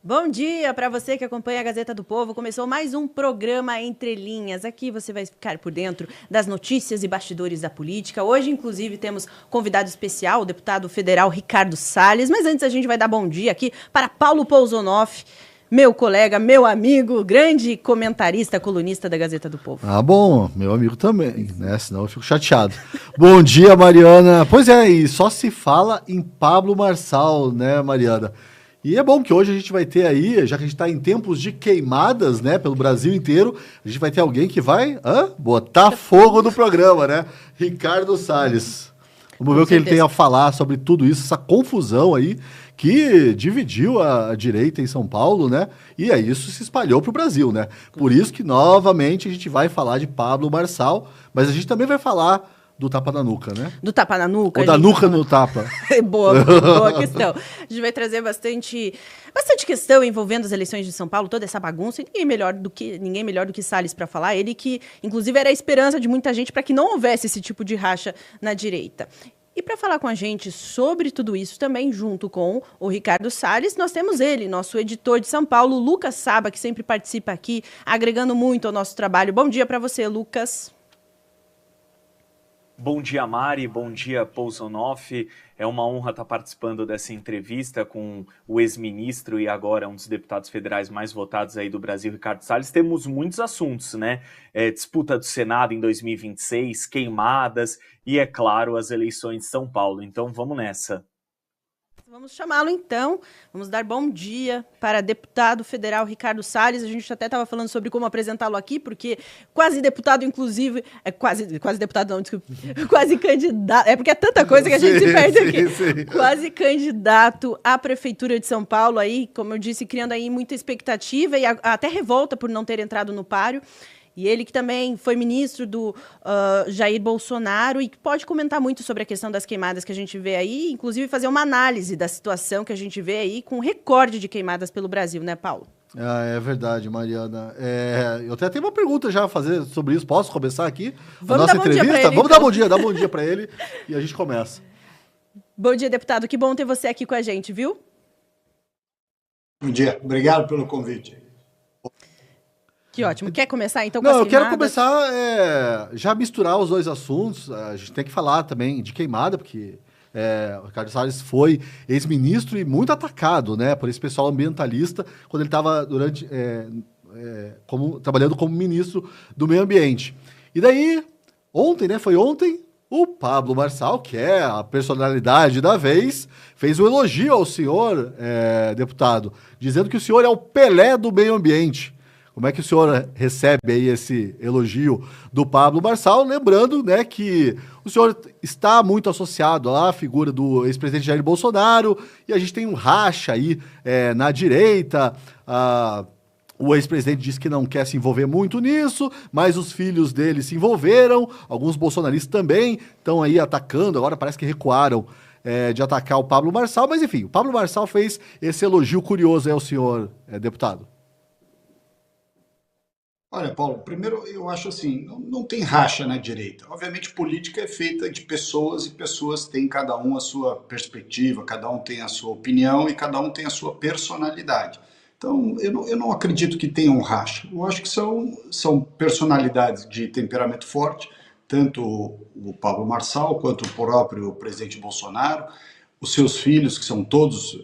Bom dia para você que acompanha a Gazeta do Povo. Começou mais um programa Entre Linhas. Aqui você vai ficar por dentro das notícias e bastidores da política. Hoje, inclusive, temos convidado especial, o deputado federal Ricardo Salles. Mas antes a gente vai dar bom dia aqui para Paulo Pousonoff, meu colega, meu amigo, grande comentarista, colunista da Gazeta do Povo. Ah, bom, meu amigo também, né? Senão eu fico chateado. Bom dia, Mariana. Pois é, e só se fala em Pablo Marçal, né, Mariana? E é bom que hoje a gente vai ter aí, já que a gente está em tempos de queimadas, né, pelo Brasil inteiro, a gente vai ter alguém que vai botar fogo no programa, né? Ricardo Salles. Vamos ver o que ele tem a falar sobre tudo isso, essa confusão aí que dividiu a direita em São Paulo, né? E aí isso se espalhou para o Brasil, né? Por isso que, novamente, a gente vai falar de Pablo Marçal, mas a gente também vai falar do tapa na nuca, né? Do tapa na nuca. Ou da nuca no tapa. Boa questão. A gente vai trazer bastante questão envolvendo as eleições de São Paulo, toda essa bagunça, e ninguém melhor do que Salles para falar. Ele que, inclusive, era a esperança de muita gente para que não houvesse esse tipo de racha na direita. E para falar com a gente sobre tudo isso também, junto com o Ricardo Salles, nós temos ele, nosso editor de São Paulo, Lucas Saba, que sempre participa aqui, agregando muito ao nosso trabalho. Bom dia para você, Lucas. Bom dia, Mari. Bom dia, Pousonoff. É uma honra estar participando dessa entrevista com o ex-ministro e agora um dos deputados federais mais votados aí do Brasil, Ricardo Salles. Temos muitos assuntos, né? Disputa do Senado em 2026, queimadas e, é claro, as eleições de São Paulo. Então, vamos nessa. Vamos chamá-lo então, vamos dar bom dia para deputado federal Ricardo Salles. A gente até estava falando sobre como apresentá-lo aqui, porque quase deputado, inclusive, quase deputado não, desculpa, quase candidato, porque é tanta coisa que a gente se perde aqui. Sim. Quase candidato à Prefeitura de São Paulo, aí, como eu disse, criando aí muita expectativa e até revolta por não ter entrado no páreo. E ele que também foi ministro do Jair Bolsonaro e pode comentar muito sobre a questão das queimadas que a gente vê aí, inclusive fazer uma análise da situação que a gente vê aí com recorde de queimadas pelo Brasil, né, Paulo? É verdade, Mariana. Eu até tenho uma pergunta já a fazer sobre isso. Posso começar aqui a nossa entrevista? Vamos então. Dar bom dia para ele e a gente começa. Bom dia, deputado. Que bom ter você aqui com a gente, viu? Bom dia. Obrigado pelo convite. Que ótimo. Quer começar, então, com as queimadas? Não, eu quero começar já misturar os dois assuntos. A gente tem que falar também de queimada, porque o Ricardo Salles foi ex-ministro e muito atacado, né, por esse pessoal ambientalista, quando ele estava trabalhando como ministro do Meio Ambiente. E daí, foi ontem, o Pablo Marçal, que é a personalidade da vez, fez um elogio ao senhor, deputado, dizendo que o senhor é o Pelé do meio ambiente. Como é que o senhor recebe aí esse elogio do Pablo Marçal? Lembrando, né, que o senhor está muito associado à figura do ex-presidente Jair Bolsonaro e a gente tem um racha aí na direita. O ex-presidente disse que não quer se envolver muito nisso, mas os filhos dele se envolveram, alguns bolsonaristas também estão aí atacando, agora parece que recuaram de atacar o Pablo Marçal, mas enfim, o Pablo Marçal fez esse elogio curioso aí ao senhor, deputado. Olha, Paulo, primeiro eu acho assim, não tem racha na direita. Obviamente, política é feita de pessoas e pessoas têm cada um a sua perspectiva, cada um tem a sua opinião e cada um tem a sua personalidade. Então, eu não acredito que tenham racha. Eu acho que são personalidades de temperamento forte, tanto o Pablo Marçal quanto o próprio presidente Bolsonaro. Os seus filhos, que são todos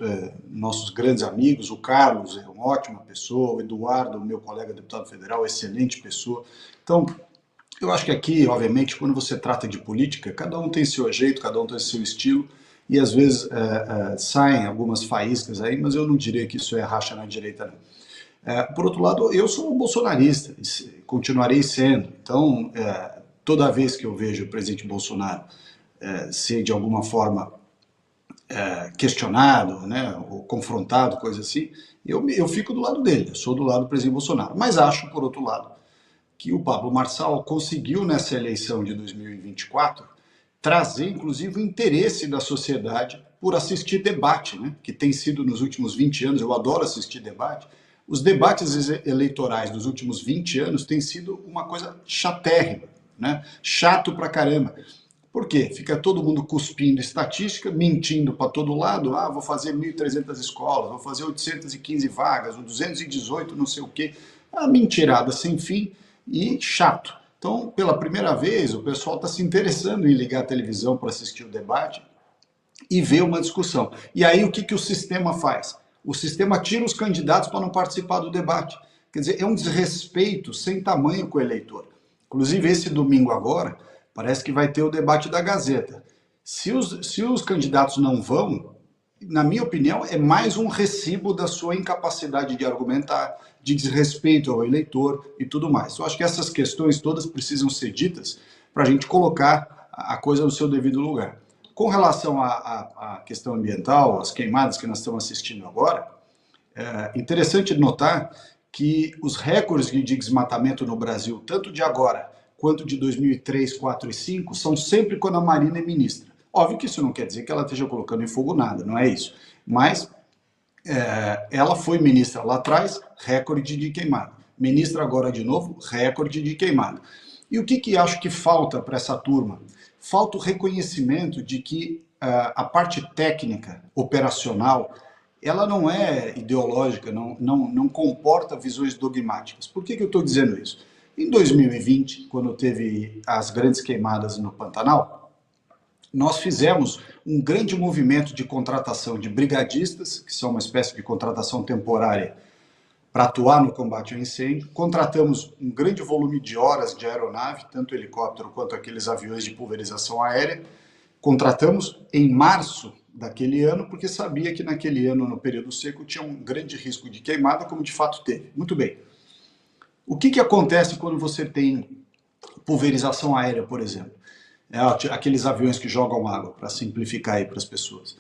nossos grandes amigos, o Carlos é uma ótima pessoa, o Eduardo, meu colega deputado federal, excelente pessoa. Então, eu acho que aqui, obviamente, quando você trata de política, cada um tem seu jeito, cada um tem seu estilo, e às vezes saem algumas faíscas aí, mas eu não diria que isso é racha na direita, não. Por outro lado, eu sou um bolsonarista, continuarei sendo. Então, toda vez que eu vejo o presidente Bolsonaro ser de alguma forma questionado, né, ou confrontado, coisa assim, eu fico do lado dele, eu sou do lado do presidente Bolsonaro. Mas acho, por outro lado, que o Pablo Marçal conseguiu, nessa eleição de 2024, trazer, inclusive, o interesse da sociedade por assistir debate, né, que tem sido nos últimos 20 anos, eu adoro assistir debate, os debates eleitorais dos últimos 20 anos têm sido uma coisa chatérrima, né, chato pra caramba. Por quê? Fica todo mundo cuspindo estatística, mentindo para todo lado. Ah, vou fazer 1.300 escolas, vou fazer 815 vagas, ou 218 não sei o quê. Ah, mentirada sem fim e chato. Então, pela primeira vez, o pessoal está se interessando em ligar a televisão para assistir o debate e ver uma discussão. E aí, o que o sistema faz? O sistema tira os candidatos para não participar do debate. Quer dizer, é um desrespeito sem tamanho com o eleitor. Inclusive, esse domingo agora, parece que vai ter o debate da Gazeta. Se os candidatos não vão, na minha opinião, é mais um recibo da sua incapacidade de argumentar, de desrespeito ao eleitor e tudo mais. Eu acho que essas questões todas precisam ser ditas para a gente colocar a coisa no seu devido lugar. Com relação à questão ambiental, as queimadas que nós estamos assistindo agora, é interessante notar que os recordes de desmatamento no Brasil, tanto de agora quanto de 2003, 4 e 5, são sempre quando a Marina é ministra. Óbvio que isso não quer dizer que ela esteja colocando em fogo nada, não é isso. Mas ela foi ministra lá atrás, recorde de queimada. Ministra agora de novo, recorde de queimada. E o que acho que falta para essa turma? Falta o reconhecimento de que a parte técnica, operacional, ela não é ideológica, não comporta visões dogmáticas. Por que eu estou dizendo isso? Em 2020, quando teve as grandes queimadas no Pantanal, nós fizemos um grande movimento de contratação de brigadistas, que são uma espécie de contratação temporária para atuar no combate ao incêndio. Contratamos um grande volume de horas de aeronave, tanto helicóptero quanto aqueles aviões de pulverização aérea. Contratamos em março daquele ano, porque sabia que naquele ano, no período seco, tinha um grande risco de queimada, como de fato teve. Muito bem. O que acontece quando você tem pulverização aérea, por exemplo? Aqueles aviões que jogam água, para simplificar aí para as pessoas.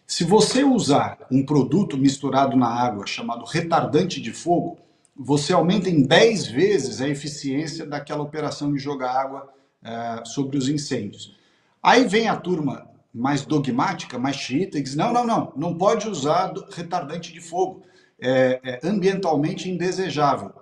Se você usar um produto misturado na água chamado retardante de fogo, você aumenta em 10 vezes a eficiência daquela operação de jogar água sobre os incêndios. Aí vem a turma mais dogmática, mais xiita, e diz, não pode usar retardante de fogo, é ambientalmente indesejável.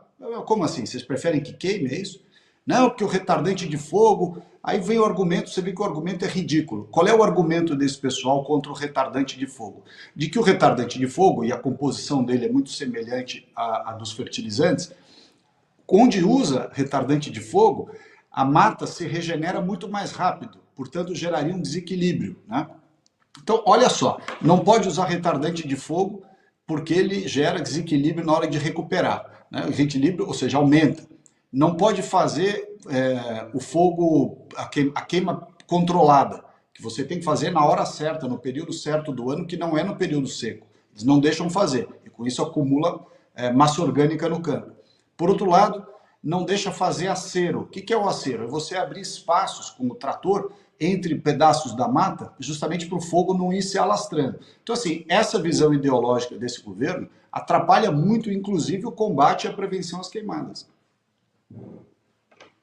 Como assim? Vocês preferem que queime, é isso? Não, porque o retardante de fogo... Aí vem o argumento, você vê que o argumento é ridículo. Qual é o argumento desse pessoal contra o retardante de fogo? De que o retardante de fogo, e a composição dele é muito semelhante à dos fertilizantes, onde usa retardante de fogo, a mata se regenera muito mais rápido, portanto geraria um desequilíbrio, né? Então, olha só, não pode usar retardante de fogo porque ele gera desequilíbrio na hora de recuperar, né? O reequilíbrio, ou seja, aumenta. Não pode fazer o fogo, a queima controlada, que você tem que fazer na hora certa, no período certo do ano, que não é no período seco. Eles não deixam fazer, e com isso acumula massa orgânica no campo. Por outro lado, não deixa fazer acero. O que é o acero? É você abrir espaços com o trator entre pedaços da mata, justamente para o fogo não ir se alastrando. Então, assim, essa visão ideológica desse governo atrapalha muito, inclusive, o combate e a prevenção às queimadas.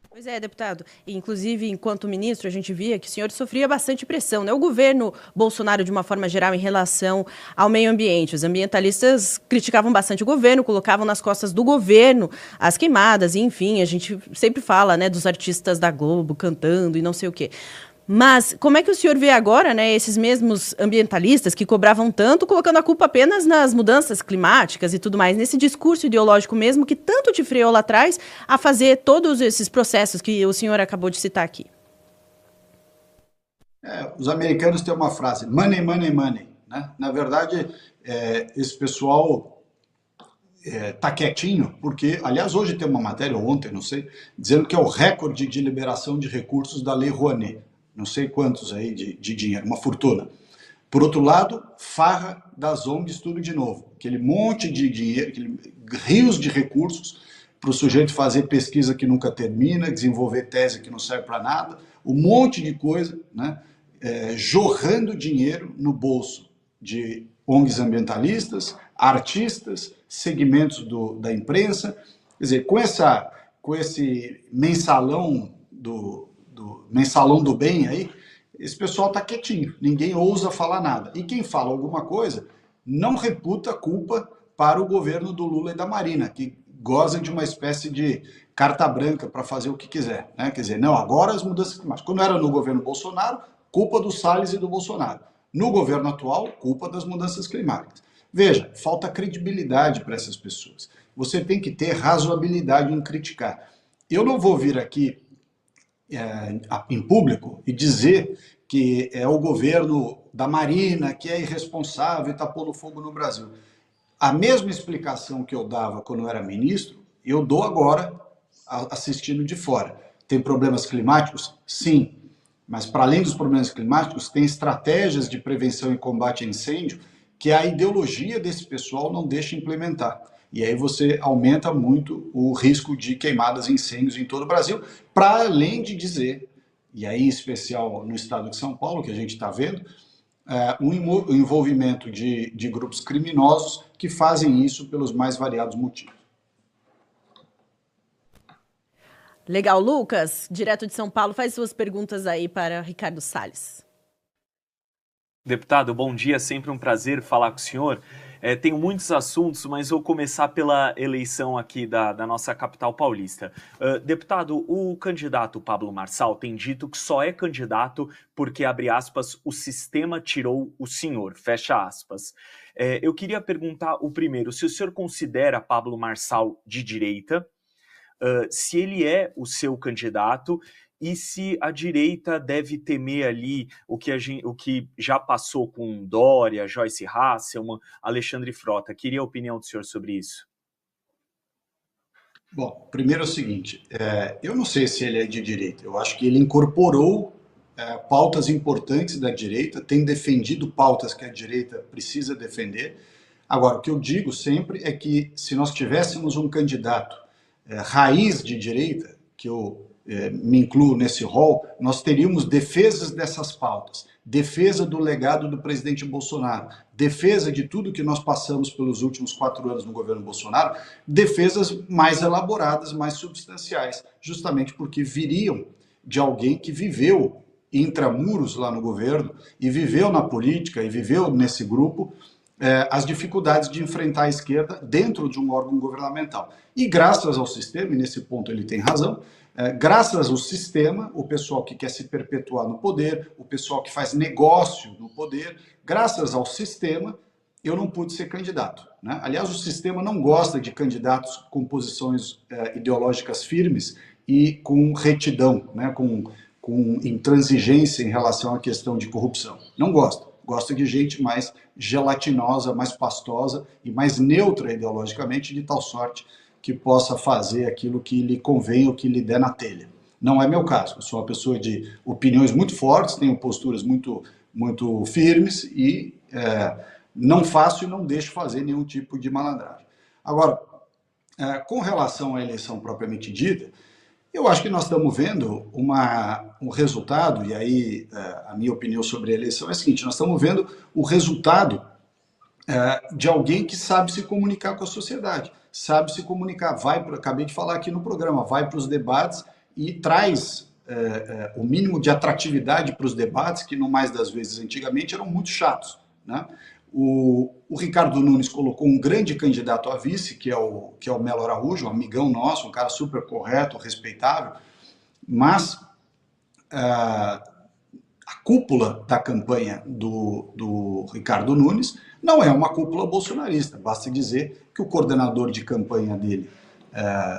Pois é, deputado. Inclusive, enquanto ministro, a gente via que o senhor sofria bastante pressão, né? O governo Bolsonaro, de uma forma geral, em relação ao meio ambiente. Os ambientalistas criticavam bastante o governo, colocavam nas costas do governo as queimadas, e enfim, a gente sempre fala, né, dos artistas da Globo cantando e não sei o quê. Mas como é que o senhor vê agora, né, esses mesmos ambientalistas que cobravam tanto, colocando a culpa apenas nas mudanças climáticas e tudo mais, nesse discurso ideológico mesmo que tanto te freou lá atrás a fazer todos esses processos que o senhor acabou de citar aqui? Os americanos têm uma frase, money, money, money, né? Na verdade, esse pessoal tá quietinho, porque, aliás, hoje tem uma matéria, ou ontem, não sei, dizendo que é o recorde de liberação de recursos da Lei Rouanet. Não sei quantos aí de dinheiro, uma fortuna. Por outro lado, farra das ONGs, tudo de novo. Aquele monte de dinheiro, rios de recursos para o sujeito fazer pesquisa que nunca termina, desenvolver tese que não serve para nada, um monte de coisa, né? Jorrando dinheiro no bolso de ONGs ambientalistas, artistas, segmentos da imprensa. Quer dizer, com esse mensalão do bem aí, esse pessoal está quietinho, ninguém ousa falar nada. E quem fala alguma coisa não reputa culpa para o governo do Lula e da Marina, que goza de uma espécie de carta branca para fazer o que quiser, né? Quer dizer, não, agora as mudanças climáticas. Quando era no governo Bolsonaro, culpa do Salles e do Bolsonaro. No governo atual, culpa das mudanças climáticas. Veja, falta credibilidade para essas pessoas. Você tem que ter razoabilidade em criticar. Eu não vou vir aqui em público e dizer que é o governo da Marina que é irresponsável e está pondo fogo no Brasil. A mesma explicação que eu dava quando eu era ministro, eu dou agora assistindo de fora. Tem problemas climáticos? Sim. Mas, para além dos problemas climáticos, tem estratégias de prevenção e combate a incêndio que a ideologia desse pessoal não deixa implementar. E aí você aumenta muito o risco de queimadas e incêndios em todo o Brasil, para além de dizer, e aí em especial no estado de São Paulo, que a gente está vendo, um envolvimento de grupos criminosos que fazem isso pelos mais variados motivos. Legal, Lucas, direto de São Paulo, faz suas perguntas aí para Ricardo Salles. Deputado, bom dia, sempre um prazer falar com o senhor. Tenho muitos assuntos, mas vou começar pela eleição aqui da nossa capital paulista. Deputado, o candidato Pablo Marçal tem dito que só é candidato porque, abre aspas, o sistema tirou o senhor, fecha aspas. Eu queria perguntar o primeiro, se o senhor considera Pablo Marçal de direita, se ele é o seu candidato e se a direita deve temer ali o que já passou com Dória, Joyce Hasselmann, Alexandre Frota. Queria a opinião do senhor sobre isso. Bom, primeiro é o seguinte, eu não sei se ele é de direita, eu acho que ele incorporou pautas importantes da direita, tem defendido pautas que a direita precisa defender. Agora, o que eu digo sempre é que se nós tivéssemos um candidato raiz de direita, que eu me incluo nesse rol, nós teríamos defesas dessas pautas, defesa do legado do presidente Bolsonaro, defesa de tudo que nós passamos pelos últimos 4 anos no governo Bolsonaro, defesas mais elaboradas, mais substanciais, justamente porque viriam de alguém que viveu intramuros lá no governo e viveu na política e viveu nesse grupo as dificuldades de enfrentar a esquerda dentro de um órgão governamental. E graças ao sistema, e nesse ponto ele tem razão, graças ao sistema, o pessoal que quer se perpetuar no poder, o pessoal que faz negócio no poder, graças ao sistema, eu não pude ser candidato, né? Aliás, o sistema não gosta de candidatos com posições ideológicas firmes e com retidão, né? com intransigência em relação à questão de corrupção. Não gosta. Gosta de gente mais gelatinosa, mais pastosa e mais neutra ideologicamente, de tal sorte que possa fazer aquilo que lhe convém ou que lhe der na telha. Não é meu caso. Eu sou uma pessoa de opiniões muito fortes, tenho posturas muito firmes e não faço e não deixo fazer nenhum tipo de malandragem. Agora, com relação à eleição propriamente dita, eu acho que nós estamos vendo um resultado, e aí a minha opinião sobre a eleição é a seguinte, nós estamos vendo o resultado de alguém que sabe se comunicar com a sociedade, sabe se comunicar, acabei de falar aqui no programa, vai para os debates e traz o mínimo de atratividade para os debates, que no mais das vezes antigamente eram muito chatos, né? O Ricardo Nunes colocou um grande candidato a vice, que é o Melo Araújo, um amigão nosso, um cara super correto, respeitável, mas a cúpula da campanha do Ricardo Nunes não é uma cúpula bolsonarista. Basta dizer que o coordenador de campanha dele,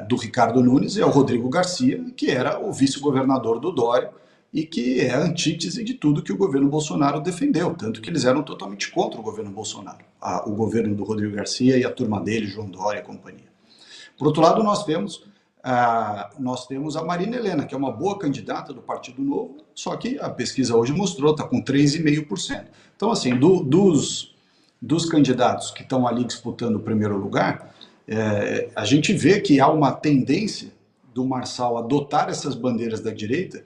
do Ricardo Nunes, é o Rodrigo Garcia, que era o vice-governador do Dória, e que é a antítese de tudo que o governo Bolsonaro defendeu, tanto que eles eram totalmente contra o governo Bolsonaro, o governo do Rodrigo Garcia e a turma dele, João Dória e companhia. Por outro lado, nós temos a Marina Helena, que é uma boa candidata do Partido Novo, só que a pesquisa hoje mostrou, está com 3,5%. Então, assim, dos candidatos que estão ali disputando o primeiro lugar, a gente vê que há uma tendência do Marçal adotar essas bandeiras da direita,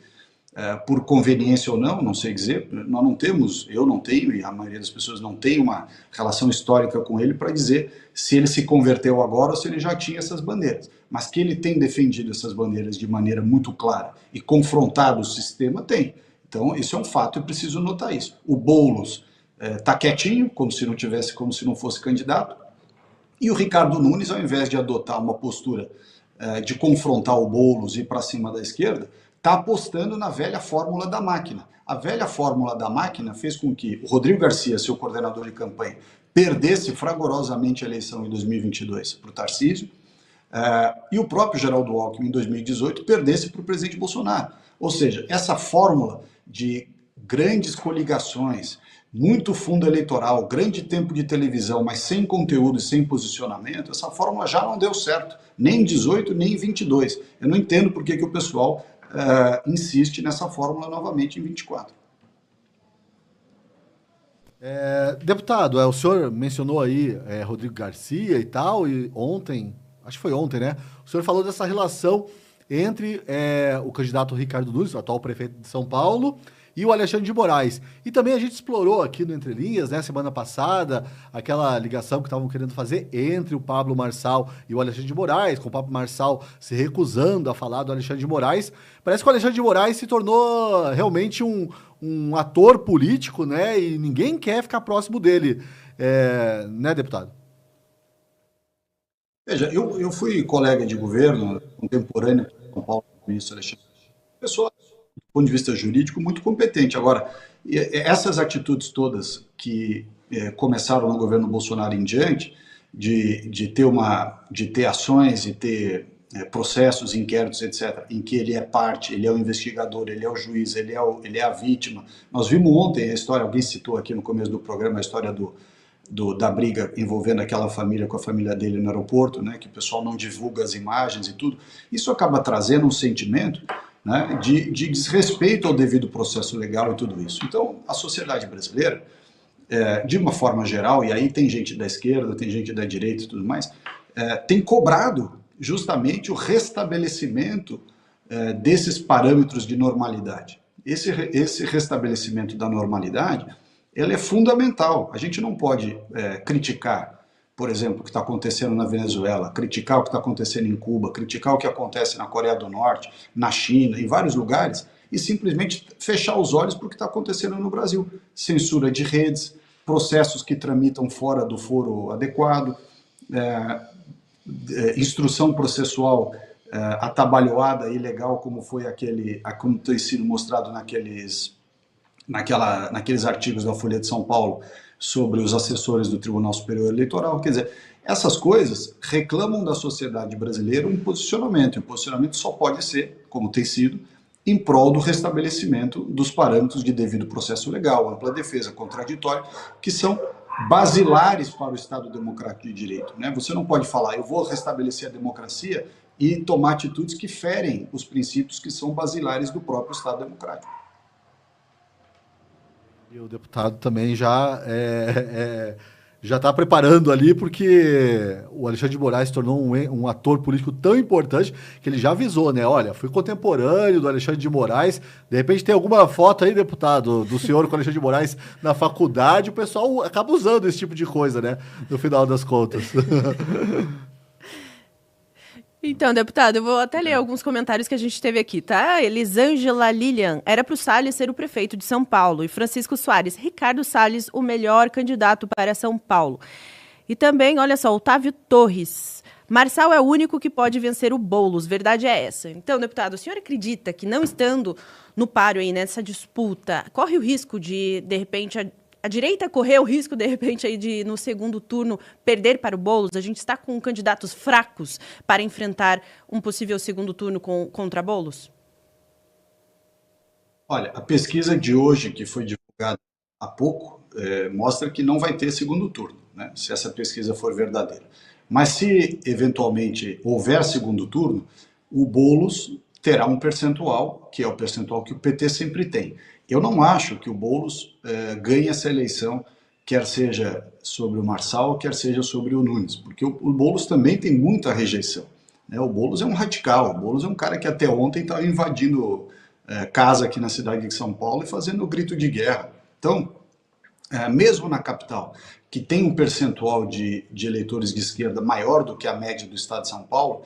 por conveniência ou não sei dizer, nós não temos, eu não tenho, e a maioria das pessoas não tem uma relação histórica com ele para dizer se ele se converteu agora ou se ele já tinha essas bandeiras. Mas que ele tem defendido essas bandeiras de maneira muito clara e confrontado o sistema, tem. Então, isso é um fato e preciso notar isso. O Boulos está quietinho, como se não fosse candidato, e o Ricardo Nunes, ao invés de adotar uma postura de confrontar o Boulos e ir para cima da esquerda, está apostando na velha fórmula da máquina. A velha fórmula da máquina fez com que o Rodrigo Garcia, seu coordenador de campanha, perdesse fragorosamente a eleição em 2022 para o Tarcísio, e o próprio Geraldo Alckmin, em 2018, perdesse para o presidente Bolsonaro. Ou seja, essa fórmula de grandes coligações, muito fundo eleitoral, grande tempo de televisão, mas sem conteúdo e sem posicionamento, essa fórmula já não deu certo, nem em 18, nem em 22. Eu não entendo por que o pessoal insiste nessa fórmula novamente em 24. Deputado, o senhor mencionou aí Rodrigo Garcia e tal, e ontem, acho que foi ontem, né? O senhor falou dessa relação entre o candidato Ricardo Nunes, o atual prefeito de São Paulo, e o Alexandre de Moraes. E também a gente explorou aqui no Entre Linhas, né, semana passada, aquela ligação que estavam querendo fazer entre o Pablo Marçal e o Alexandre de Moraes, com o Pablo Marçal se recusando a falar do Alexandre de Moraes. Parece que o Alexandre de Moraes se tornou realmente um ator político, né, e ninguém quer ficar próximo dele, né, deputado? Veja, eu fui colega de governo contemporâneo de São Paulo, com o ministro Alexandre. Pessoa, do ponto de vista jurídico, muito competente. Agora, essas atitudes todas que começaram no governo Bolsonaro em diante, de ter ações e ter processos, inquéritos, etc., em que ele é parte, ele é o investigador, ele é o juiz, ele é a vítima. Nós vimos ontem a história, alguém citou aqui no começo do programa, a história da briga envolvendo aquela família com a família dele no aeroporto, né, que o pessoal não divulga as imagens e tudo. Isso acaba trazendo um sentimento, né, de desrespeito ao devido processo legal e tudo isso. Então, a sociedade brasileira, de uma forma geral, e aí tem gente da esquerda, tem gente da direita e tudo mais, tem cobrado justamente o restabelecimento desses parâmetros de normalidade. Esse restabelecimento da normalidade, ele é fundamental. A gente não pode criticar, por exemplo, o que está acontecendo na Venezuela, criticar o que está acontecendo em Cuba, criticar o que acontece na Coreia do Norte, na China, em vários lugares, e simplesmente fechar os olhos para o que está acontecendo no Brasil. Censura de redes, processos que tramitam fora do foro adequado, instrução processual atabalhoada, ilegal, como foi como tem sido mostrado naqueles artigos da Folha de São Paulo sobre os assessores do Tribunal Superior Eleitoral. Quer dizer, essas coisas reclamam da sociedade brasileira um posicionamento, e o posicionamento só pode ser, como tem sido, em prol do restabelecimento dos parâmetros de devido processo legal, ampla defesa, contraditório, que são basilares para o Estado Democrático de Direito, né? Você não pode falar, eu vou restabelecer a democracia e tomar atitudes que ferem os princípios que são basilares do próprio Estado Democrático. E o deputado também já está preparando ali, porque o Alexandre de Moraes se tornou um ator político tão importante que ele já avisou, né? Olha, fui contemporâneo do Alexandre de Moraes, de repente tem alguma foto aí, deputado, do senhor com o Alexandre de Moraes na faculdade, o pessoal acaba usando esse tipo de coisa, né? No final das contas. Então, deputado, eu vou até ler alguns comentários que a gente teve aqui, tá? Elisângela Lilian, era para o Salles ser o prefeito de São Paulo. E Francisco Soares, Ricardo Salles, o melhor candidato para São Paulo. E também, olha só, Otávio Torres, Marçal é o único que pode vencer o Boulos, verdade é essa. Então, deputado, o senhor acredita que não estando no páreo aí nessa disputa, corre o risco de repente, a direita correu o risco, de repente, aí de, no segundo turno, perder para o Boulos? A gente está com candidatos fracos para enfrentar um possível segundo turno contra Boulos? Olha, a pesquisa de hoje, que foi divulgada há pouco, mostra que não vai ter segundo turno, né, se essa pesquisa for verdadeira. Mas se, eventualmente, houver segundo turno, o Boulos terá um percentual, que é o percentual que o PT sempre tem. Eu não acho que o Boulos ganhe essa eleição, quer seja sobre o Marçal, quer seja sobre o Nunes, porque o Boulos também tem muita rejeição, né? O Boulos é um radical, o Boulos é um cara que até ontem estava invadindo casa aqui na cidade de São Paulo e fazendo grito de guerra. Então, mesmo na capital, que tem um percentual de eleitores de esquerda maior do que a média do estado de São Paulo,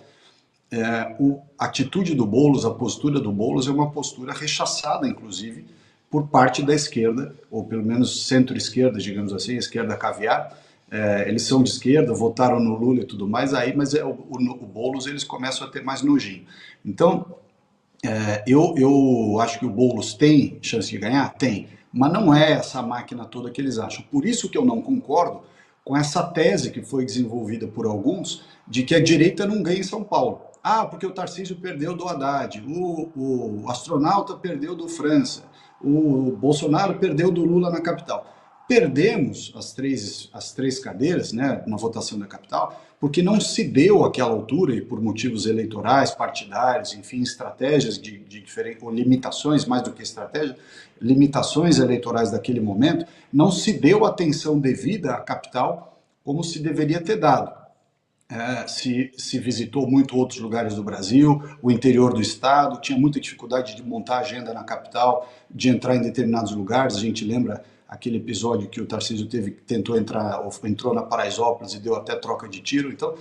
a atitude do Boulos, a postura do Boulos é uma postura rechaçada, inclusive, por parte da esquerda, ou pelo menos centro-esquerda, digamos assim, esquerda caviar, eles são de esquerda, votaram no Lula e tudo mais, aí, mas o Boulos eles começam a ter mais nojinho. Então, eu acho que o Boulos tem chance de ganhar? Tem, mas não é essa máquina toda que eles acham. Por isso que eu não concordo com essa tese que foi desenvolvida por alguns de que a direita não ganha em São Paulo. Ah, porque o Tarcísio perdeu do Haddad, o astronauta perdeu do França, o Bolsonaro perdeu do Lula na capital. Perdemos as três cadeiras, né, na votação da capital, porque não se deu àquela altura, e por motivos eleitorais, partidários, enfim, estratégias de diferentes, ou limitações, mais do que estratégia, limitações eleitorais daquele momento, não se deu atenção devida à capital como se deveria ter dado. Se visitou muito outros lugares do Brasil, o interior do estado, tinha muita dificuldade de montar agenda na capital, de entrar em determinados lugares. A gente lembra aquele episódio que o Tarcísio entrou na Paraisópolis e deu até troca de tiro. Então,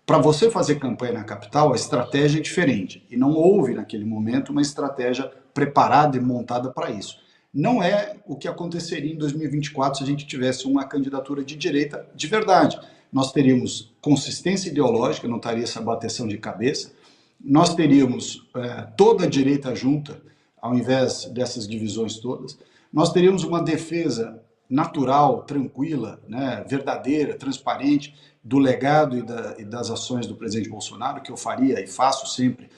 para você fazer campanha na capital, a estratégia é diferente. E não houve, naquele momento, uma estratégia preparada e montada para isso. Não é o que aconteceria em 2024 se a gente tivesse uma candidatura de direita de verdade. Nós teríamos consistência ideológica, não estaria essa bateção de cabeça. Nós teríamos toda a direita junta, ao invés dessas divisões todas. Nós teríamos uma defesa natural, tranquila, né, verdadeira, transparente, do legado e das ações do presidente Bolsonaro, que eu faria e faço sempre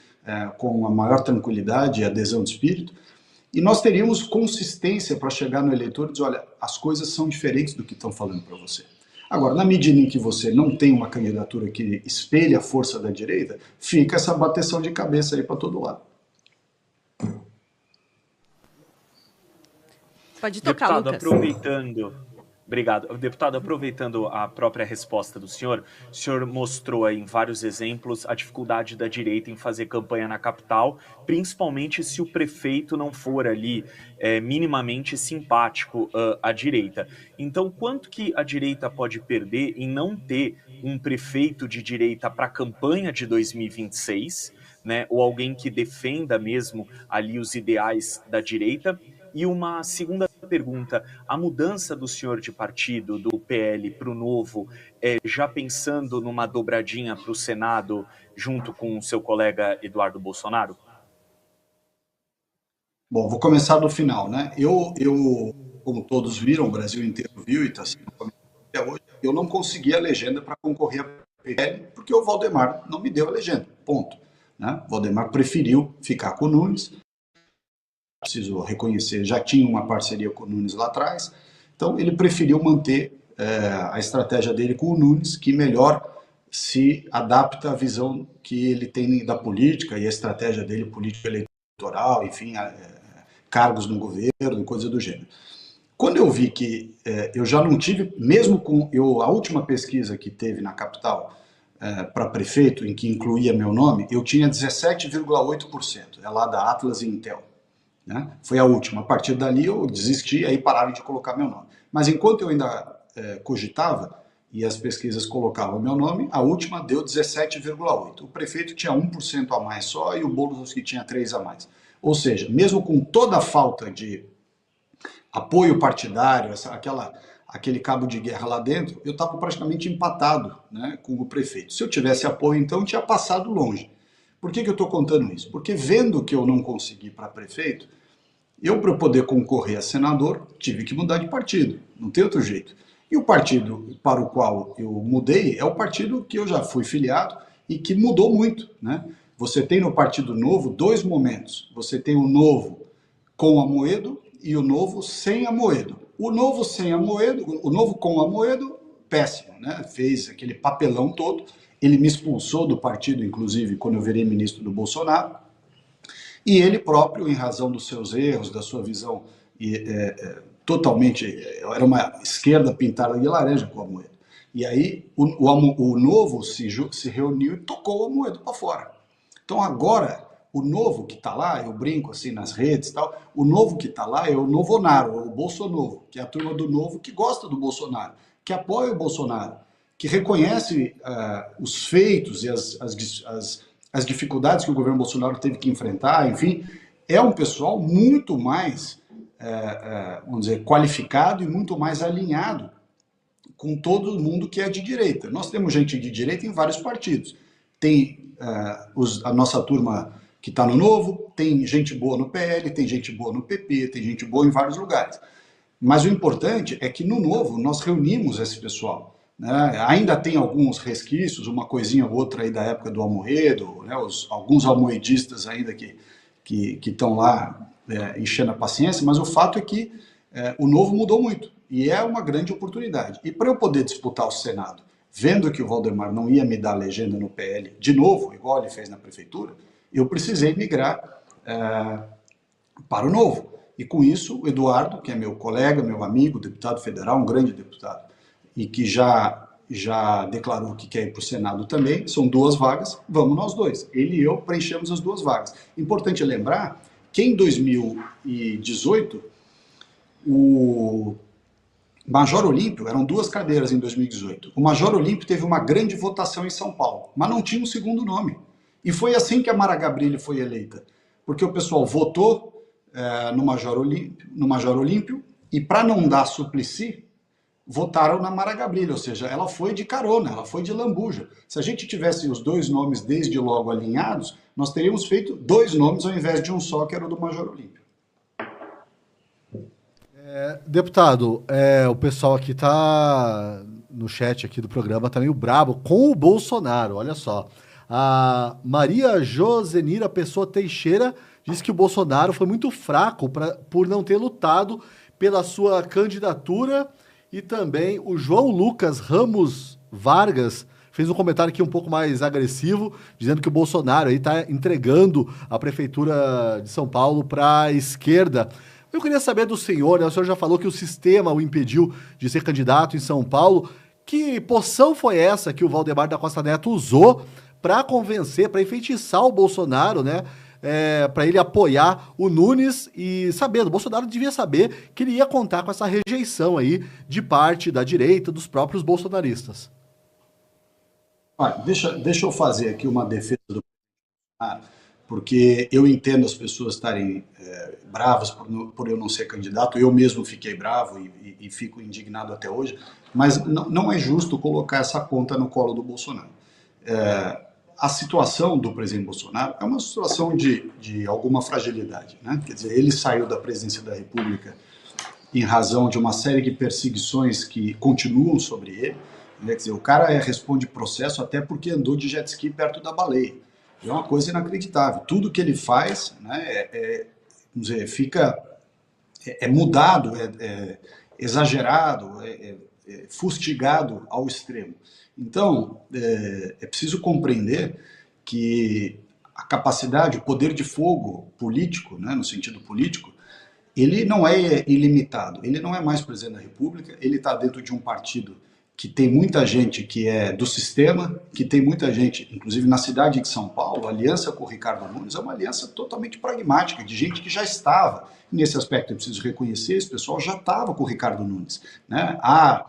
com a maior tranquilidade e adesão de espírito. E nós teríamos consistência para chegar no eleitor e dizer, olha, as coisas são diferentes do que estão falando para você. Agora, na medida em que você não tem uma candidatura que espelhe a força da direita, fica essa bateção de cabeça aí para todo lado. Pode tocar, Deputado, Lucas. aproveitando... Obrigado. Deputado, aproveitando a própria resposta do senhor, o senhor mostrou aí em vários exemplos a dificuldade da direita em fazer campanha na capital, principalmente se o prefeito não for ali minimamente simpático à direita. Então, quanto que a direita pode perder em não ter um prefeito de direita para a campanha de 2026, né, ou alguém que defenda mesmo ali os ideais da direita? E uma segunda pergunta, a mudança do senhor de partido, do PL para o Novo, já pensando numa dobradinha para o Senado, junto com o seu colega Eduardo Bolsonaro? Bom, vou começar do final, né? Eu como todos viram, o Brasil inteiro viu e está sendo comentado até hoje, eu não consegui a legenda para concorrer a PL, porque o Valdemar não me deu a legenda, ponto. Né? O Valdemar preferiu ficar com o Nunes. Preciso reconhecer, já tinha uma parceria com o Nunes lá atrás, então ele preferiu manter a estratégia dele com o Nunes, que melhor se adapta à visão que ele tem da política e a estratégia dele, política eleitoral, enfim, cargos no governo, coisa do gênero. Quando eu vi que eu já não tive, mesmo com a última pesquisa que teve na capital para prefeito, em que incluía meu nome, eu tinha 17,8%, é lá da Atlas e Intel. Né? Foi a última. A partir dali eu desisti, aí pararam de colocar meu nome. Mas enquanto eu ainda cogitava e as pesquisas colocavam meu nome, a última deu 17,8%. O prefeito tinha 1% a mais só e o Boulos que tinha 3% a mais. Ou seja, mesmo com toda a falta de apoio partidário, aquele cabo de guerra lá dentro, eu estava praticamente empatado, né, com o prefeito. Se eu tivesse apoio, então, eu tinha passado longe. Por que eu estou contando isso? Porque vendo que eu não consegui para prefeito, eu, para poder concorrer a senador, tive que mudar de partido. Não tem outro jeito. E o partido para o qual eu mudei é o partido que eu já fui filiado e que mudou muito. Né? Você tem no Partido Novo dois momentos. Você tem o Novo com Amoedo e o Novo sem Amoedo. O Novo sem Amoedo, o Novo com Amoedo, péssimo, né? Fez aquele papelão todo. Ele me expulsou do partido, inclusive, quando eu virei ministro do Bolsonaro. E ele próprio, em razão dos seus erros, da sua visão totalmente... Era uma esquerda pintada de laranja com o Amoedo. E aí o Novo se reuniu e tocou o Amoedo para fora. Então agora, o Novo que está lá, eu brinco assim nas redes e tal, o Novo que está lá é o Novonaro, o Bolsonovo, que é a turma do Novo que gosta do Bolsonaro, que apoia o Bolsonaro, que reconhece os feitos e as dificuldades que o governo Bolsonaro teve que enfrentar, enfim, é um pessoal muito mais, vamos dizer, qualificado e muito mais alinhado com todo mundo que é de direita. Nós temos gente de direita em vários partidos. Tem a nossa turma que está no Novo, tem gente boa no PL, tem gente boa no PP, tem gente boa em vários lugares. Mas o importante é que no Novo nós reunimos esse pessoal. Né? Ainda tem alguns resquícios, uma coisinha ou outra aí da época do Almoedo, né? Alguns almoedistas ainda que estão lá enchendo a paciência, mas o fato é que o Novo mudou muito e é uma grande oportunidade. E para eu poder disputar o Senado, vendo que o Valdemar não ia me dar legenda no PL de novo, igual ele fez na prefeitura, eu precisei migrar para o Novo. E com isso, o Eduardo, que é meu colega, meu amigo, deputado federal, um grande deputado, e que já declarou que quer ir para o Senado também, são 2 vagas, vamos nós dois. Ele e eu preenchemos as 2 vagas. Importante lembrar que em 2018, o Major Olímpio, eram 2 cadeiras em 2018, o Major Olímpio teve uma grande votação em São Paulo, mas não tinha um segundo nome. E foi assim que a Mara Gabrilli foi eleita, porque o pessoal votou no Major Olímpio, e para não dar Suplicy, votaram na Mara Gabrilli, ou seja, ela foi de carona, ela foi de lambuja. Se a gente tivesse os 2 nomes desde logo alinhados, nós teríamos feito 2 nomes ao invés de um só, que era o do Major Olímpio. Deputado, o pessoal aqui tá no chat aqui do programa, tá meio brabo com o Bolsonaro, olha só. A Maria Josenira Pessoa Teixeira diz que o Bolsonaro foi muito fraco por não ter lutado pela sua candidatura, e também o João Lucas Ramos Vargas fez um comentário aqui um pouco mais agressivo, dizendo que o Bolsonaro aí está entregando a prefeitura de São Paulo para a esquerda. Eu queria saber do senhor, né? O senhor já falou que o sistema o impediu de ser candidato em São Paulo. Que poção foi essa que o Valdemar da Costa Neto usou para convencer, para enfeitiçar o Bolsonaro, né? Para ele apoiar o Nunes, e sabendo, o Bolsonaro devia saber que ele ia contar com essa rejeição aí de parte da direita, dos próprios bolsonaristas. Olha, deixa eu fazer aqui uma defesa do Bolsonaro, porque eu entendo as pessoas estarem bravas por eu não ser candidato, eu mesmo fiquei bravo e fico indignado até hoje, mas não é justo colocar essa conta no colo do Bolsonaro. A situação do presidente Bolsonaro é uma situação de alguma fragilidade, né? Quer dizer, ele saiu da presidência da República em razão de uma série de perseguições que continuam sobre ele, né? Quer dizer, o cara responde processo até porque andou de jet ski perto da baleia. É uma coisa inacreditável. Tudo que ele faz, né, vamos dizer, fica mudado, exagerado, fustigado ao extremo. Então, é preciso compreender que a capacidade, o poder de fogo político, né, no sentido político, ele não é ilimitado. Ele não é mais presidente da República, ele está dentro de um partido que tem muita gente que é do sistema, que tem muita gente, inclusive na cidade de São Paulo, a aliança com o Ricardo Nunes é uma aliança totalmente pragmática, de gente que já estava. Nesse aspecto, eu preciso reconhecer, esse pessoal já estava com o Ricardo Nunes, né? Há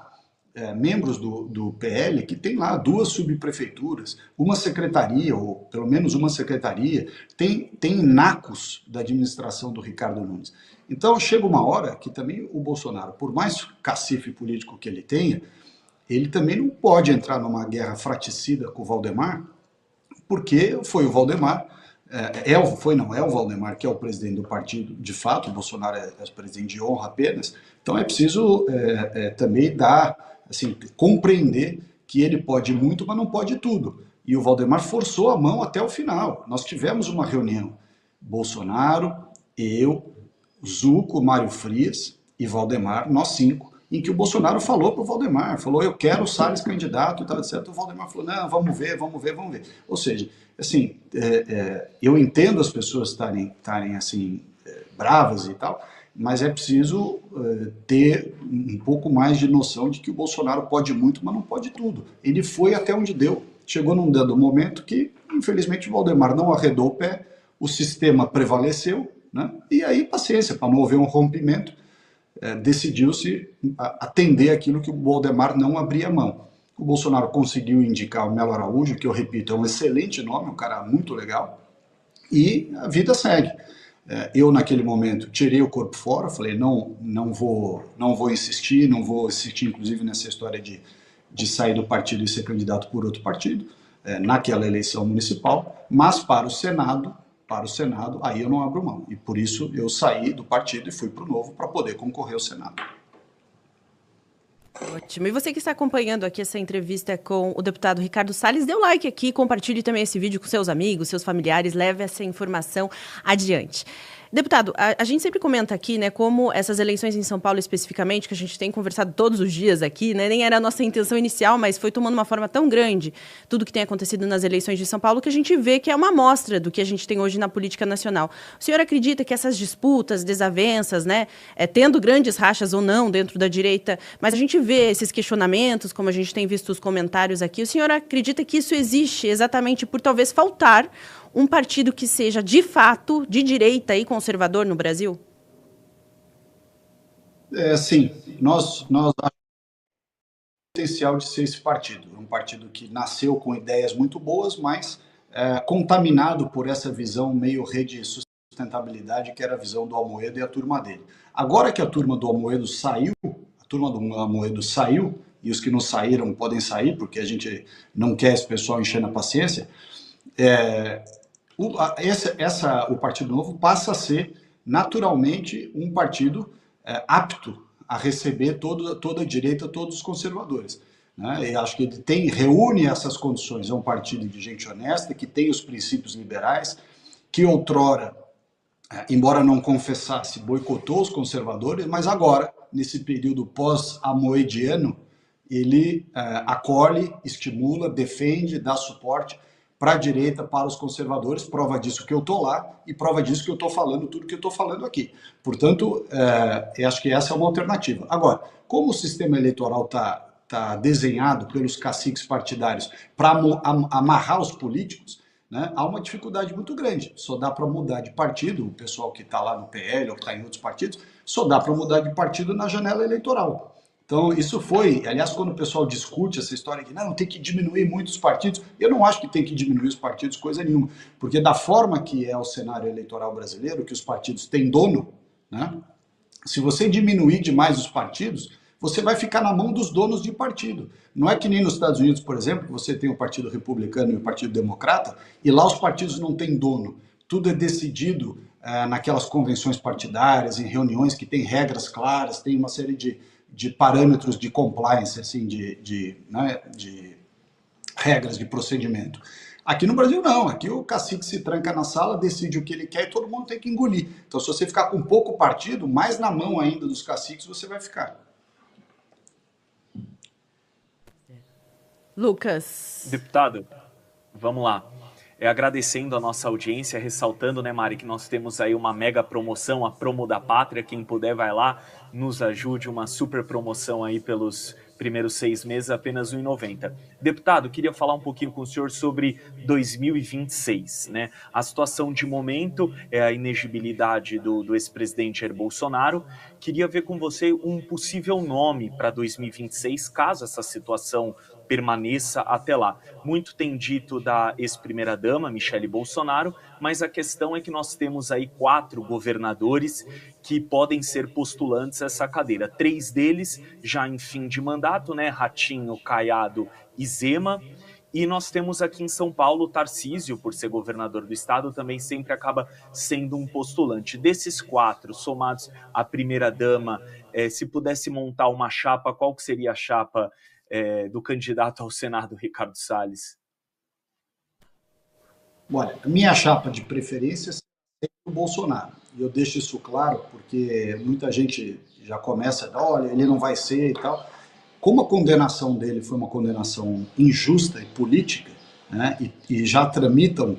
membros do PL que tem lá 2 subprefeituras, uma secretaria, ou pelo menos uma secretaria, tem nacos da administração do Ricardo Nunes. Então, chega uma hora que também o Bolsonaro, por mais cacife político que ele tenha, ele também não pode entrar numa guerra fraticida com o Valdemar, porque foi o Valdemar, é o Valdemar que é o presidente do partido, de fato, o Bolsonaro é o presidente de honra apenas, então é preciso também compreender que ele pode muito, mas não pode tudo. E o Valdemar forçou a mão até o final. Nós tivemos uma reunião, Bolsonaro, eu, Zucco, Mário Frias e Valdemar, nós 5, em que o Bolsonaro falou para o Valdemar, falou, eu quero o Salles candidato e tal, etc. O Valdemar falou, não, vamos ver. Ou seja, assim, eu entendo as pessoas estarem assim, bravas e tal, mas é preciso ter um pouco mais de noção de que o Bolsonaro pode muito, mas não pode tudo. Ele foi até onde deu. Chegou num dado momento que, infelizmente, o Valdemar não arredou o pé, o sistema prevaleceu, né? E aí, paciência, para não haver um rompimento, decidiu-se atender aquilo que o Valdemar não abria mão. O Bolsonaro conseguiu indicar o Melo Araújo, que eu repito, é um excelente nome, um cara muito legal, e a vida segue. Eu, naquele momento, tirei o corpo fora, falei, não vou insistir, inclusive, nessa história de sair do partido e ser candidato por outro partido, naquela eleição municipal, mas para o Senado, aí eu não abro mão. E por isso eu saí do partido e fui para o Novo para poder concorrer ao Senado. Ótimo. E você que está acompanhando aqui essa entrevista com o deputado Ricardo Salles, dê um like aqui, compartilhe também esse vídeo com seus amigos, seus familiares, leve essa informação adiante. Deputado, a gente sempre comenta aqui, né, como essas eleições em São Paulo especificamente, que a gente tem conversado todos os dias aqui, né, nem era a nossa intenção inicial, mas foi tomando uma forma tão grande tudo que tem acontecido nas eleições de São Paulo, que a gente vê que é uma amostra do que a gente tem hoje na política nacional. O senhor acredita que essas disputas, desavenças, né, tendo grandes rachas ou não dentro da direita, mas a gente vê esses questionamentos, como a gente tem visto os comentários aqui, o senhor acredita que isso existe exatamente por talvez faltar um partido que seja, de fato, de direita e conservador no Brasil? Sim, nós achamos potencial de ser esse partido. Um partido que nasceu com ideias muito boas, mas contaminado por essa visão meio rede de sustentabilidade, que era a visão do Amoedo e a turma dele. Agora que a turma do Amoedo saiu, e os que não saíram podem sair, porque a gente não quer esse pessoal enchendo a paciência, o Partido Novo passa a ser naturalmente um partido apto a receber toda a direita, todos os conservadores, né? Eu acho que ele reúne essas condições. É um partido de gente honesta, que tem os princípios liberais, que outrora, embora não confessasse, boicotou os conservadores, mas agora, nesse período pós-amoediano, ele acolhe, estimula, defende, dá suporte para a direita, para os conservadores. Prova disso que eu estou lá e prova disso que eu estou falando tudo que eu estou falando aqui. Portanto, eu acho que essa é uma alternativa. Agora, como o sistema eleitoral está desenhado pelos caciques partidários para amarrar os políticos, né, há uma dificuldade muito grande. Só dá para mudar de partido, o pessoal que está lá no PL ou que está em outros partidos, só dá para mudar de partido na janela eleitoral. Então, isso foi, aliás, quando o pessoal discute essa história de não, tem que diminuir muito os partidos, eu não acho que tem que diminuir os partidos coisa nenhuma, porque da forma que é o cenário eleitoral brasileiro, que os partidos têm dono, né, se você diminuir demais os partidos, você vai ficar na mão dos donos de partido. Não é que nem nos Estados Unidos, por exemplo, que você tem o Partido Republicano e o Partido Democrata, e lá os partidos não têm dono. Tudo é decidido naquelas convenções partidárias, em reuniões que têm regras claras, tem uma série de parâmetros de compliance, assim, de regras de procedimento. Aqui no Brasil não, aqui o cacique se tranca na sala, decide o que ele quer e todo mundo tem que engolir. Então, se você ficar com pouco partido, mais na mão ainda dos caciques você vai ficar. Lucas. Deputado, vamos lá. Agradecendo a nossa audiência, ressaltando, né, Mari, que nós temos aí uma mega promoção, a Promo da Pátria. Quem puder vai lá, nos ajude, uma super promoção aí pelos primeiros 6 meses, apenas R$ 1,90. Deputado, queria falar um pouquinho com o senhor sobre 2026, né? A situação de momento é a inegibilidade do ex-presidente Jair Bolsonaro. Queria ver com você um possível nome para 2026, caso essa situação permaneça até lá. Muito tem dito da ex-primeira-dama, Michele Bolsonaro, mas a questão é que nós temos aí 4 governadores que podem ser postulantes a essa cadeira. 3 deles já em fim de mandato, né? Ratinho, Caiado e Zema. E nós temos aqui em São Paulo, Tarcísio, por ser governador do estado, também sempre acaba sendo um postulante. Desses 4, somados à primeira-dama, se pudesse montar uma chapa, qual que seria a chapa do candidato ao Senado, Ricardo Salles? Olha, a minha chapa de preferência é o Bolsonaro. E eu deixo isso claro porque muita gente já começa, olha, ele não vai ser e tal. Como a condenação dele foi uma condenação injusta e política, né, e já tramitam,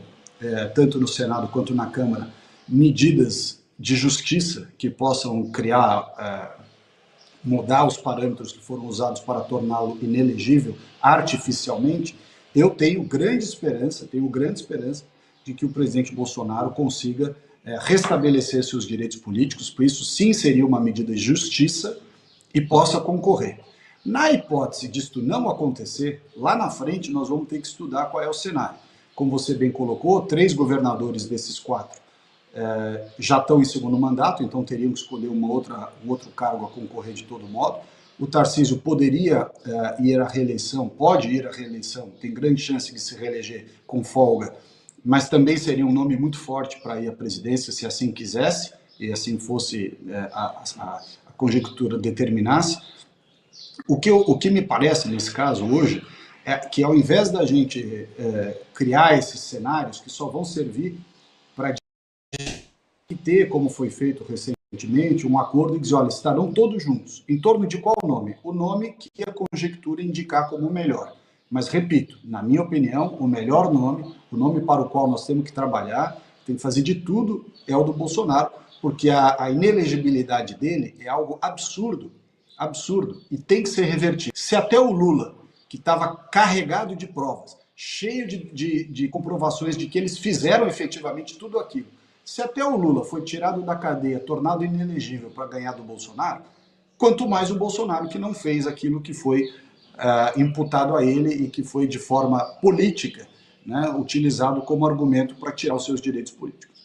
tanto no Senado quanto na Câmara, medidas de justiça que possam criar, mudar os parâmetros que foram usados para torná-lo inelegível artificialmente, eu tenho grande esperança de que o presidente Bolsonaro consiga restabelecer seus direitos políticos, por isso sim seria uma medida de justiça e possa concorrer. Na hipótese disto não acontecer, lá na frente nós vamos ter que estudar qual é o cenário. Como você bem colocou, 3 governadores desses 4 já estão em segundo mandato, então teriam que escolher um outro cargo a concorrer de todo modo. O Tarcísio poderia ir à reeleição, pode ir à reeleição, tem grande chance de se reeleger com folga, mas também seria um nome muito forte para ir à presidência, se assim quisesse, e assim fosse a conjectura determinasse. O que me parece nesse caso hoje é que, ao invés da gente criar esses cenários que só vão servir para ter, como foi feito recentemente, um acordo e dizer, olha, estarão todos juntos. Em torno de qual nome? O nome que a conjectura indicar como o melhor. Mas, repito, na minha opinião, o melhor nome, o nome para o qual nós temos que trabalhar, tem que fazer de tudo, é o do Bolsonaro, porque a inelegibilidade dele é algo absurdo, e tem que ser revertido. Se até o Lula, que estava carregado de provas, cheio de comprovações de que eles fizeram efetivamente tudo aquilo, se até o Lula foi tirado da cadeia, tornado inelegível para ganhar do Bolsonaro, quanto mais o Bolsonaro, que não fez aquilo que foi imputado a ele e que foi de forma política, né, utilizado como argumento para tirar os seus direitos políticos.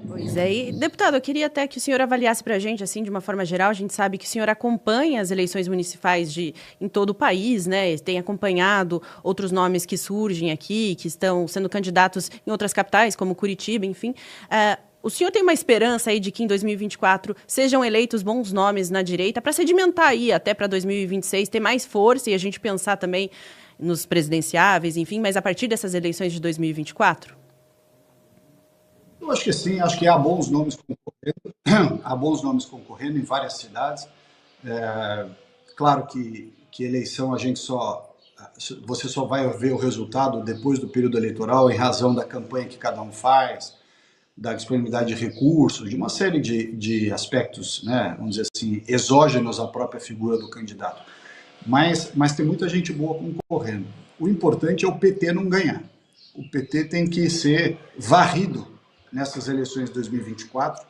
Pois é, e, deputado, eu queria até que o senhor avaliasse para a gente, assim, de uma forma geral. A gente sabe que o senhor acompanha as eleições municipais em todo o país, né? Tem acompanhado outros nomes que surgem aqui, que estão sendo candidatos em outras capitais, como Curitiba, enfim. O senhor tem uma esperança aí de que em 2024 sejam eleitos bons nomes na direita para sedimentar aí até para 2026, ter mais força e a gente pensar também nos presidenciáveis, enfim, mas a partir dessas eleições de 2024? Eu acho que sim, acho que há bons nomes concorrendo em várias cidades. Claro que eleição você só vai ver o resultado depois do período eleitoral, em razão da campanha que cada um faz, da disponibilidade de recursos, de uma série de aspectos, né, vamos dizer assim, exógenos à própria figura do candidato. Mas tem muita gente boa concorrendo. O importante é o PT não ganhar. O PT tem que ser varrido nessas eleições de 2024,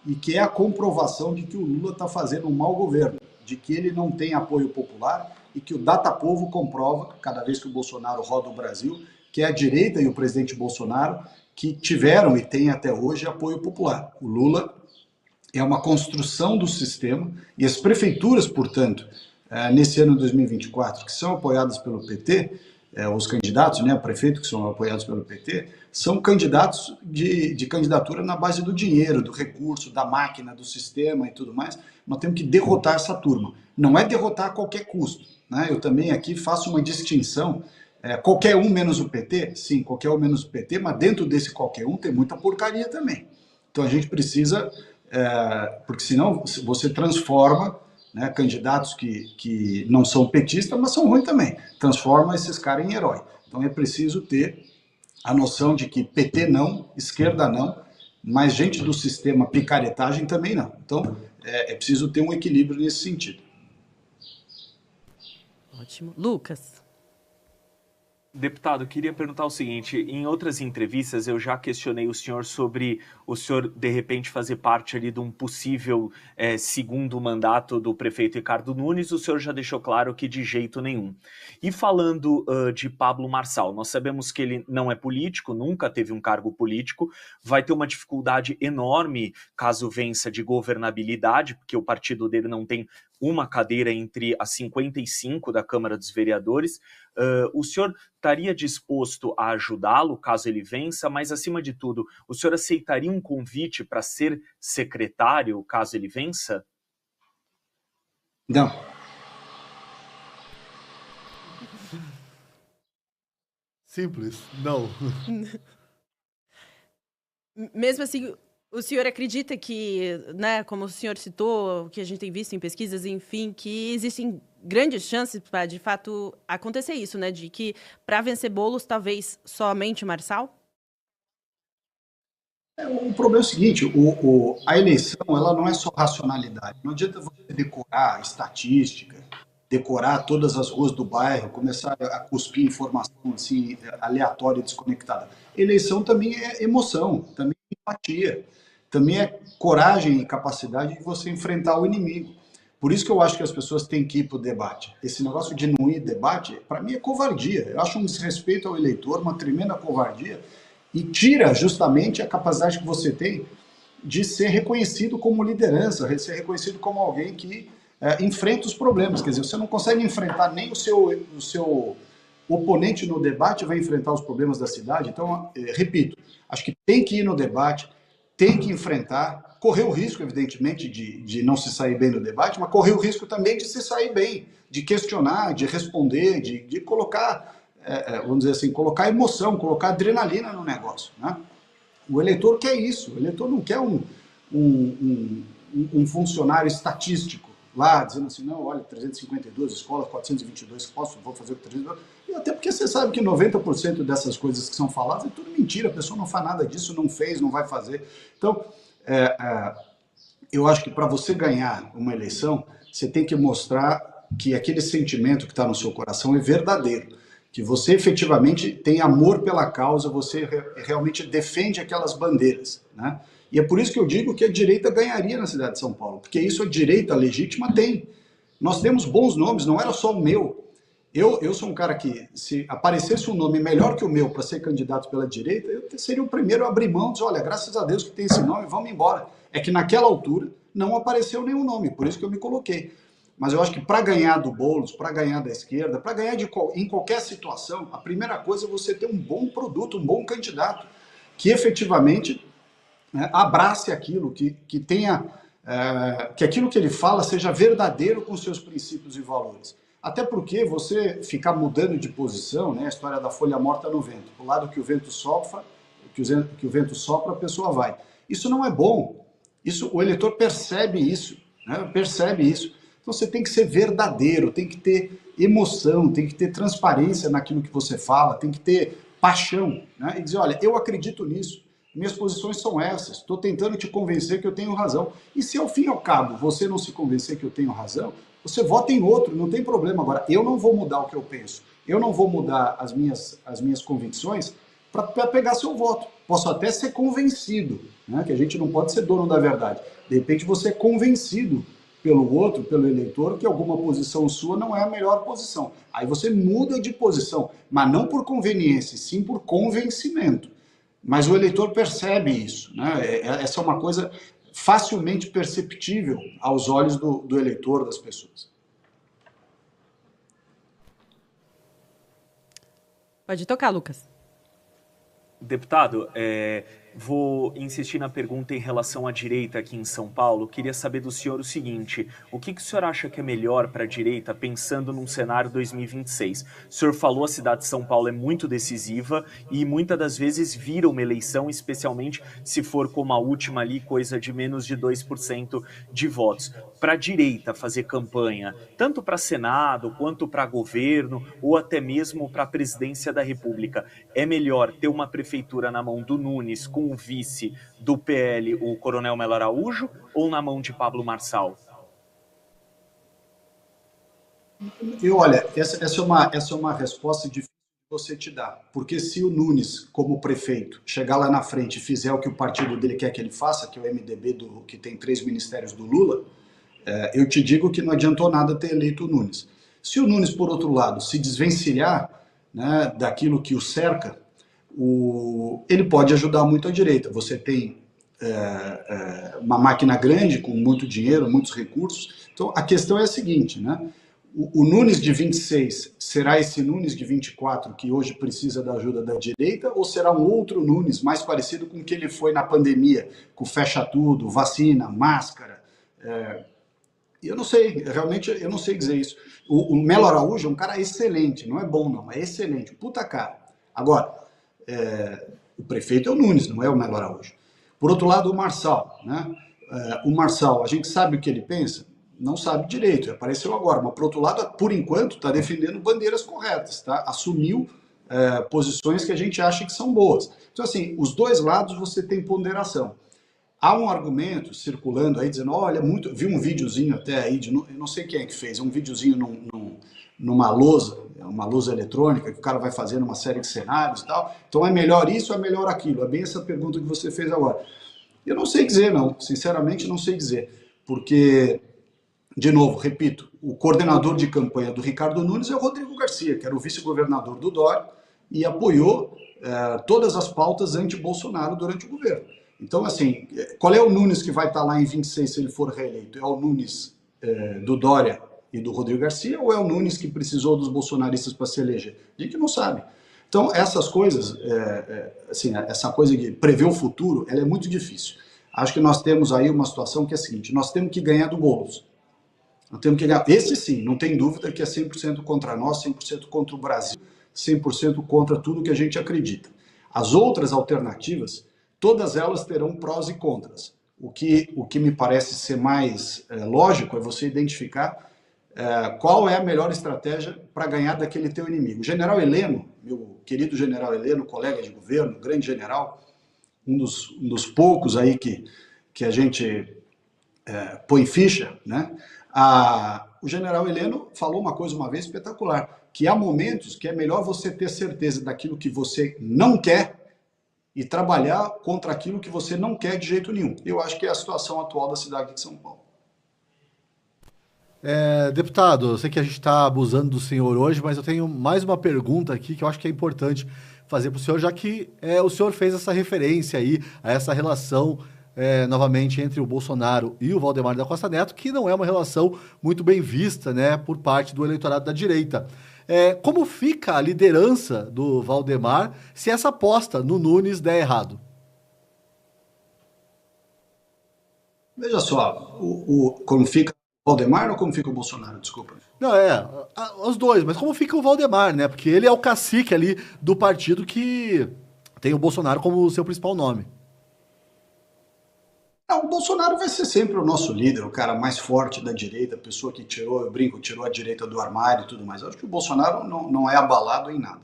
e que é a comprovação de que o Lula está fazendo um mau governo, de que ele não tem apoio popular e que o Datapovo comprova, cada vez que o Bolsonaro roda o Brasil, que é a direita e o presidente Bolsonaro que tiveram e têm até hoje apoio popular. O Lula é uma construção do sistema e as prefeituras, portanto, nesse ano de 2024, que são apoiadas pelo PT, os candidatos, né, prefeitos que são apoiados pelo PT, são candidatos de candidatura na base do dinheiro, do recurso, da máquina, do sistema e tudo mais. Nós temos que derrotar essa turma. Não é derrotar a qualquer custo, né? Eu também aqui faço uma distinção. Qualquer um menos o PT? Sim, qualquer um menos o PT, mas dentro desse qualquer um tem muita porcaria também. Então a gente precisa, porque senão você transforma, né, candidatos que não são petistas, mas são ruins também, transforma esses caras em herói. Então é preciso ter a noção de que PT não, esquerda não, mas gente do sistema picaretagem também não. Então é preciso ter um equilíbrio nesse sentido. Ótimo. Lucas. Deputado, queria perguntar o seguinte: em outras entrevistas eu já questionei o senhor sobre o senhor, de repente, fazer parte ali de um possível segundo mandato do prefeito Ricardo Nunes. O senhor já deixou claro que de jeito nenhum. E falando de Pablo Marçal, nós sabemos que ele não é político, nunca teve um cargo político, vai ter uma dificuldade enorme caso vença de governabilidade, porque o partido dele não tem uma cadeira entre as 55 da Câmara dos Vereadores. O senhor estaria disposto a ajudá-lo caso ele vença, mas, acima de tudo, o senhor aceitaria um convite para ser secretário caso ele vença? Não. Simples, não. Mesmo assim, o senhor acredita que, né, como o senhor citou, o que a gente tem visto em pesquisas, enfim, que existem grandes chances para, de fato, acontecer isso, né? De que, para vencer Boulos, talvez somente Marçal? O problema é o seguinte, a eleição ela não é só racionalidade. Não adianta você decorar estatística, decorar todas as ruas do bairro, começar a cuspir informação assim, aleatória e desconectada. Eleição também é emoção, também é empatia, também é coragem e capacidade de você enfrentar o inimigo. Por isso que eu acho que as pessoas têm que ir para o debate. Esse negócio de não ir debate, para mim, é covardia. Eu acho um desrespeito ao eleitor, uma tremenda covardia, e tira justamente a capacidade que você tem de ser reconhecido como liderança, de ser reconhecido como alguém que enfrenta os problemas. Quer dizer, você não consegue enfrentar nem o seu oponente no debate vai enfrentar os problemas da cidade. Então, repito, acho que tem que ir no debate, tem que enfrentar, correr o risco, evidentemente, de não se sair bem no debate, mas correr o risco também de se sair bem, de questionar, de responder, de colocar, vamos dizer assim, colocar emoção, colocar adrenalina no negócio, né? O eleitor quer isso, o eleitor não quer um funcionário estatístico lá, dizendo assim, não, olha, 352 escolas, 422 escolas, vou fazer o 300. E até porque você sabe que 90% dessas coisas que são faladas é tudo mentira, a pessoa não faz nada disso, não fez, não vai fazer. Então, eu acho que para você ganhar uma eleição, você tem que mostrar que aquele sentimento que está no seu coração é verdadeiro, que você efetivamente tem amor pela causa, você realmente defende aquelas bandeiras, né? E é por isso que eu digo que a direita ganharia na cidade de São Paulo, porque isso a direita legítima tem. Nós temos bons nomes, não era só o meu. Eu sou um cara que, se aparecesse um nome melhor que o meu para ser candidato pela direita, eu seria o primeiro a abrir mão e dizer, olha, graças a Deus que tem esse nome, vamos embora. É que naquela altura não apareceu nenhum nome, por isso que eu me coloquei. Mas eu acho que para ganhar do Boulos, para ganhar da esquerda, para ganhar em qualquer situação, a primeira coisa é você ter um bom produto, um bom candidato, que efetivamente abrace aquilo, que tenha, que aquilo que ele fala seja verdadeiro com seus princípios e valores. Até porque você ficar mudando de posição, né, a história da folha morta no vento, para o lado que o vento sopra, que o vento sopra, a pessoa vai. Isso não é bom. O eleitor percebe isso, né, percebe isso. Então você tem que ser verdadeiro, tem que ter emoção, tem que ter transparência naquilo que você fala, tem que ter paixão, né, e dizer, olha, eu acredito nisso. Minhas posições são essas, estou tentando te convencer que eu tenho razão. E se ao fim e ao cabo você não se convencer que eu tenho razão, você vota em outro, não tem problema. Agora, eu não vou mudar o que eu penso, eu não vou mudar as minhas convicções para pegar seu voto. Posso até ser convencido, né, que a gente não pode ser dono da verdade. De repente você é convencido pelo outro, pelo eleitor, que alguma posição sua não é a melhor posição. Aí você muda de posição, mas não por conveniência, sim por convencimento. Mas o eleitor percebe isso, né? Essa é uma coisa facilmente perceptível aos olhos do eleitor, das pessoas. Pode tocar, Lucas. Deputado, vou insistir na pergunta em relação à direita aqui em São Paulo. Queria saber do senhor o seguinte, o que o senhor acha que é melhor para a direita pensando num cenário 2026? O senhor falou a cidade de São Paulo é muito decisiva e muitas das vezes vira uma eleição, especialmente se for como a última ali, coisa de menos de 2% de votos. Para a direita fazer campanha, tanto para Senado quanto para governo ou até mesmo para a presidência da República, é melhor ter uma prefeitura na mão do Nunes com o vice do PL, o Coronel Melo Araújo, ou na mão de Pablo Marçal? Olha, essa é uma resposta difícil de você te dar, porque se o Nunes, como prefeito, chegar lá na frente e fizer o que o partido dele quer que ele faça, que é o MDB, que tem 3 ministérios do Lula, eu te digo que não adiantou nada ter eleito o Nunes. Se o Nunes, por outro lado, se desvencilhar, né, daquilo que o cerca, ele pode ajudar muito a direita. Você tem uma máquina grande, com muito dinheiro, muitos recursos. Então, a questão é a seguinte, né? O Nunes de 26 será esse Nunes de 24 que hoje precisa da ajuda da direita, ou será um outro Nunes mais parecido com o que ele foi na pandemia, com fecha tudo, vacina, máscara? Eu não sei, realmente eu não sei dizer isso. O Melo Araújo é um cara excelente, não é bom não, é excelente, puta cara. Agora, o prefeito é o Nunes, não é o Melo Araújo. Por outro lado, o Marçal, né? O Marçal, a gente sabe o que ele pensa? Não sabe direito, apareceu agora, mas por outro lado, por enquanto, está defendendo bandeiras corretas, tá? Assumiu posições que a gente acha que são boas. Então, assim, os dois lados você tem ponderação. Há um argumento circulando aí, dizendo, olha, vi um videozinho até aí, eu não sei quem é que fez, um videozinho numa lousa, uma lousa eletrônica, que o cara vai fazendo uma série de cenários e tal. Então é melhor isso ou é melhor aquilo? É bem essa pergunta que você fez agora. Eu não sei dizer, não. Sinceramente, não sei dizer. Porque, de novo, repito, o coordenador de campanha do Ricardo Nunes é o Rodrigo Garcia, que era o vice-governador do Dória, e apoiou todas as pautas anti-Bolsonaro durante o governo. Então, assim, qual é o Nunes que vai estar lá em 26 se ele for reeleito? É o Nunes do Dória e do Rodrigo Garcia, ou é o Nunes que precisou dos bolsonaristas para se eleger? A gente não sabe. Então, essas coisas, assim, essa coisa de prever o futuro, ela é muito difícil. Acho que nós temos aí uma situação que é a seguinte, nós temos que ganhar do Boulos. Nós temos que ganhar. Esse sim, não tem dúvida que é 100% contra nós, 100% contra o Brasil, 100% contra tudo que a gente acredita. As outras alternativas, todas elas terão prós e contras. O que me parece ser mais lógico é você identificar qual é a melhor estratégia para ganhar daquele teu inimigo. O general Heleno, meu querido general Heleno, colega de governo, grande general, um dos poucos aí que a gente põe ficha, né? O general Heleno falou uma coisa uma vez espetacular, que há momentos que é melhor você ter certeza daquilo que você não quer e trabalhar contra aquilo que você não quer de jeito nenhum. Eu acho que é a situação atual da cidade de São Paulo. Deputado, eu sei que a gente está abusando do senhor hoje, mas eu tenho mais uma pergunta aqui que eu acho que é importante fazer para o senhor, já que o senhor fez essa referência aí a essa relação novamente entre o Bolsonaro e o Valdemar da Costa Neto, que não é uma relação muito bem vista, né, por parte do eleitorado da direita. Como fica a liderança do Valdemar se essa aposta no Nunes der errado? Veja só, como fica o Valdemar ou como fica o Bolsonaro? Desculpa. Não, os dois, mas como fica o Valdemar, né? Porque ele é o cacique ali do partido que tem o Bolsonaro como seu principal nome. O Bolsonaro vai ser sempre o nosso líder, o cara mais forte da direita, a pessoa que tirou a direita do armário e tudo mais. Eu acho que o Bolsonaro não é abalado em nada.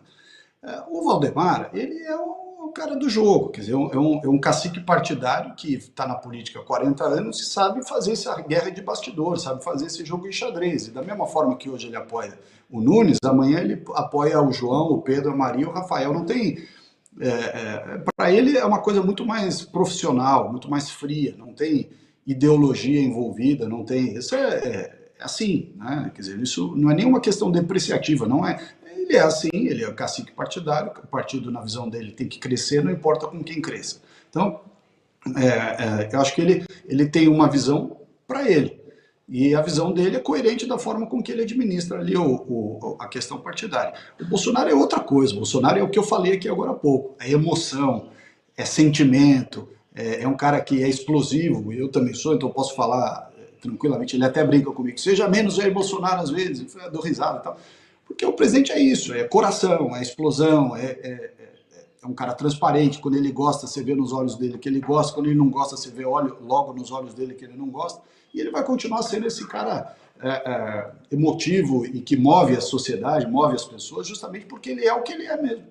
O Valdemar, ele é o cara do jogo, quer dizer, é um cacique partidário que está na política há 40 anos e sabe fazer essa guerra de bastidor, sabe fazer esse jogo em xadrez. E da mesma forma que hoje ele apoia o Nunes, amanhã ele apoia o João, o Pedro, a Maria, o Rafael. Não tem... para ele é uma coisa muito mais profissional, muito mais fria, não tem ideologia envolvida, não tem... Isso é assim, né? Quer dizer, isso não é nenhuma questão depreciativa, não é... Ele é assim, ele é cacique partidário, o partido, na visão dele, tem que crescer, não importa com quem cresça. Então, eu acho que ele tem uma visão para ele, e a visão dele é coerente da forma com que ele administra ali a questão partidária. O Bolsonaro é outra coisa, o Bolsonaro é o que eu falei aqui agora há pouco, é emoção, é sentimento, é um cara que é explosivo, eu também sou, então eu posso falar tranquilamente, ele até brinca comigo, seja menos Jair Bolsonaro às vezes, eu dou risada e tal. Porque o presidente é isso, é coração, é explosão, é um cara transparente. Quando ele gosta, você vê nos olhos dele que ele gosta. Quando ele não gosta, você vê logo nos olhos dele que ele não gosta. E ele vai continuar sendo esse cara emotivo e que move a sociedade, move as pessoas, justamente porque ele é o que ele é mesmo.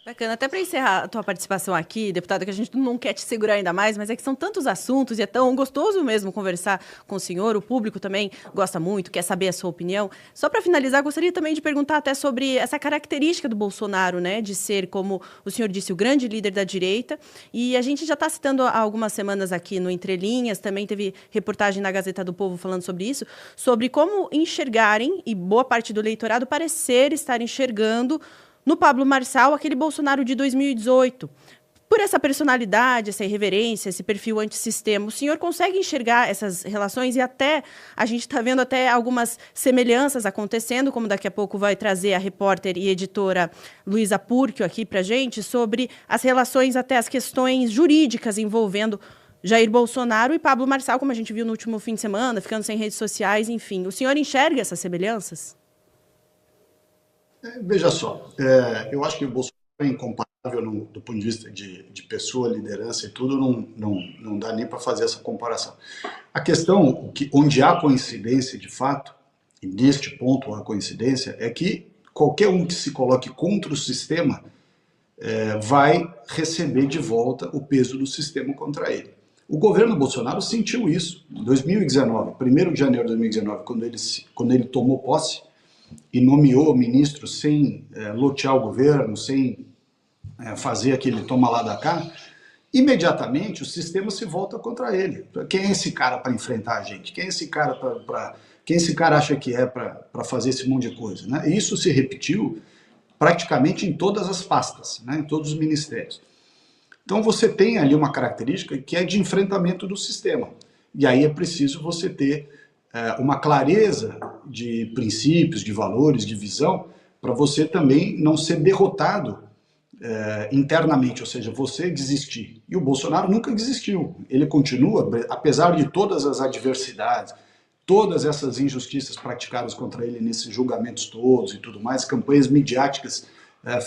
Bacana. Até para encerrar a tua participação aqui, deputada, que a gente não quer te segurar ainda mais, mas é que são tantos assuntos e é tão gostoso mesmo conversar com o senhor, o público também gosta muito, quer saber a sua opinião. Só para finalizar, gostaria também de perguntar até sobre essa característica do Bolsonaro, né, de ser, como o senhor disse, o grande líder da direita, e a gente já está citando há algumas semanas aqui no Entre Linhas, também teve reportagem na Gazeta do Povo falando sobre isso, sobre como enxergarem, e boa parte do eleitorado parecer estar enxergando no Pablo Marçal, aquele Bolsonaro de 2018. Por essa personalidade, essa irreverência, esse perfil antissistema, o senhor consegue enxergar essas relações e até a gente está vendo até algumas semelhanças acontecendo, como daqui a pouco vai trazer a repórter e editora Luísa Purchio aqui para a gente, sobre as relações, até as questões jurídicas envolvendo Jair Bolsonaro e Pablo Marçal, como a gente viu no último fim de semana, ficando sem redes sociais, enfim. O senhor enxerga essas semelhanças? Veja só, eu acho que o Bolsonaro é incomparável do ponto de vista de pessoa, liderança e tudo, não dá nem para fazer essa comparação. A questão, onde há coincidência de fato, e neste ponto há coincidência, é que qualquer um que se coloque contra o sistema vai receber de volta o peso do sistema contra ele. O governo Bolsonaro sentiu isso em 2019, 1º de janeiro de 2019, quando ele tomou posse, e nomeou ministros sem lotear o governo, sem fazer aquele toma lá da cá, imediatamente o sistema se volta contra ele. Quem é esse cara para enfrentar a gente? Quem é esse cara quem esse cara acha que é para fazer esse monte de coisa? Né? Isso se repetiu praticamente em todas as pastas, né, em todos os ministérios. Então você tem ali uma característica que é de enfrentamento do sistema. E aí é preciso você ter uma clareza de princípios, de valores, de visão, para você também não ser derrotado internamente, ou seja, você desistir. E o Bolsonaro nunca desistiu. Ele continua, apesar de todas as adversidades, todas essas injustiças praticadas contra ele nesses julgamentos todos e tudo mais, campanhas midiáticas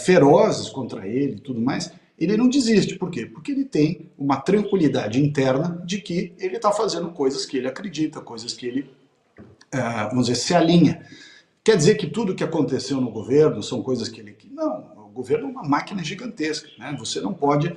ferozes contra ele e tudo mais, ele não desiste. Por quê? Porque ele tem uma tranquilidade interna de que ele está fazendo coisas que ele acredita, coisas que ele, vamos dizer, se alinha. Quer dizer que tudo que aconteceu no governo são coisas que ele... Não, o governo é uma máquina gigantesca, né? Você não pode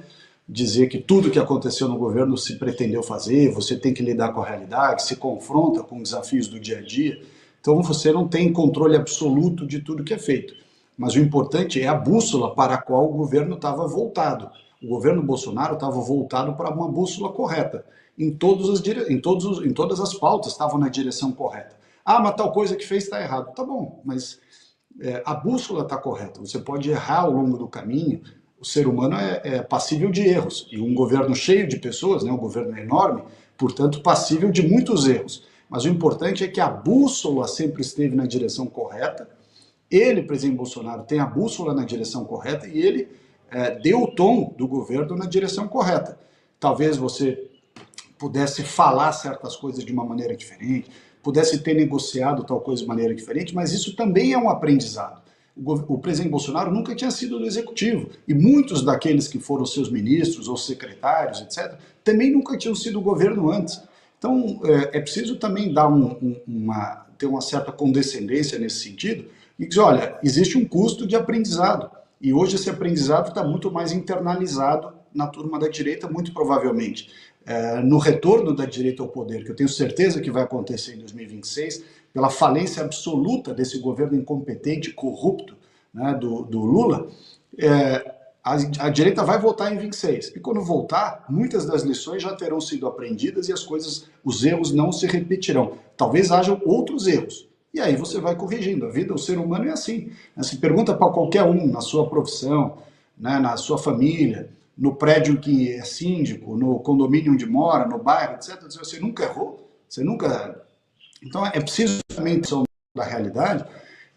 dizer que tudo que aconteceu no governo se pretendeu fazer, você tem que lidar com a realidade, se confronta com desafios do dia a dia. Então você não tem controle absoluto de tudo que é feito. Mas o importante é a bússola para a qual o governo estava voltado. O governo Bolsonaro estava voltado para uma bússola correta. Em todas as pautas estavam na direção correta. Ah, mas tal coisa que fez está errado. Tá bom, mas a bússola está correta. Você pode errar ao longo do caminho. O ser humano é passível de erros. E um governo cheio de pessoas, né, um governo enorme, portanto, passível de muitos erros. Mas o importante é que a bússola sempre esteve na direção correta. Ele, presidente Bolsonaro, tem a bússola na direção correta e ele deu o tom do governo na direção correta. Talvez você pudesse falar certas coisas de uma maneira diferente, pudesse ter negociado tal coisa de maneira diferente, mas isso também é um aprendizado. O presidente Bolsonaro nunca tinha sido do executivo e muitos daqueles que foram seus ministros ou secretários, etc., também nunca tinham sido do governo antes. Então, é preciso também dar ter uma certa condescendência nesse sentido e dizer, olha, existe um custo de aprendizado e hoje esse aprendizado está muito mais internalizado na turma da direita, muito provavelmente. No retorno da direita ao poder, que eu tenho certeza que vai acontecer em 2026, pela falência absoluta desse governo incompetente, corrupto, né, do Lula, a direita vai voltar em 26. E quando voltar, muitas das lições já terão sido aprendidas e os erros não se repetirão. Talvez hajam outros erros. E aí você vai corrigindo. A vida, o ser humano é assim. Se pergunta para qualquer um, na sua profissão, né, na sua família, no prédio que é síndico, no condomínio onde mora, no bairro, etc. Você nunca errou? Você nunca... Então é preciso também ter da realidade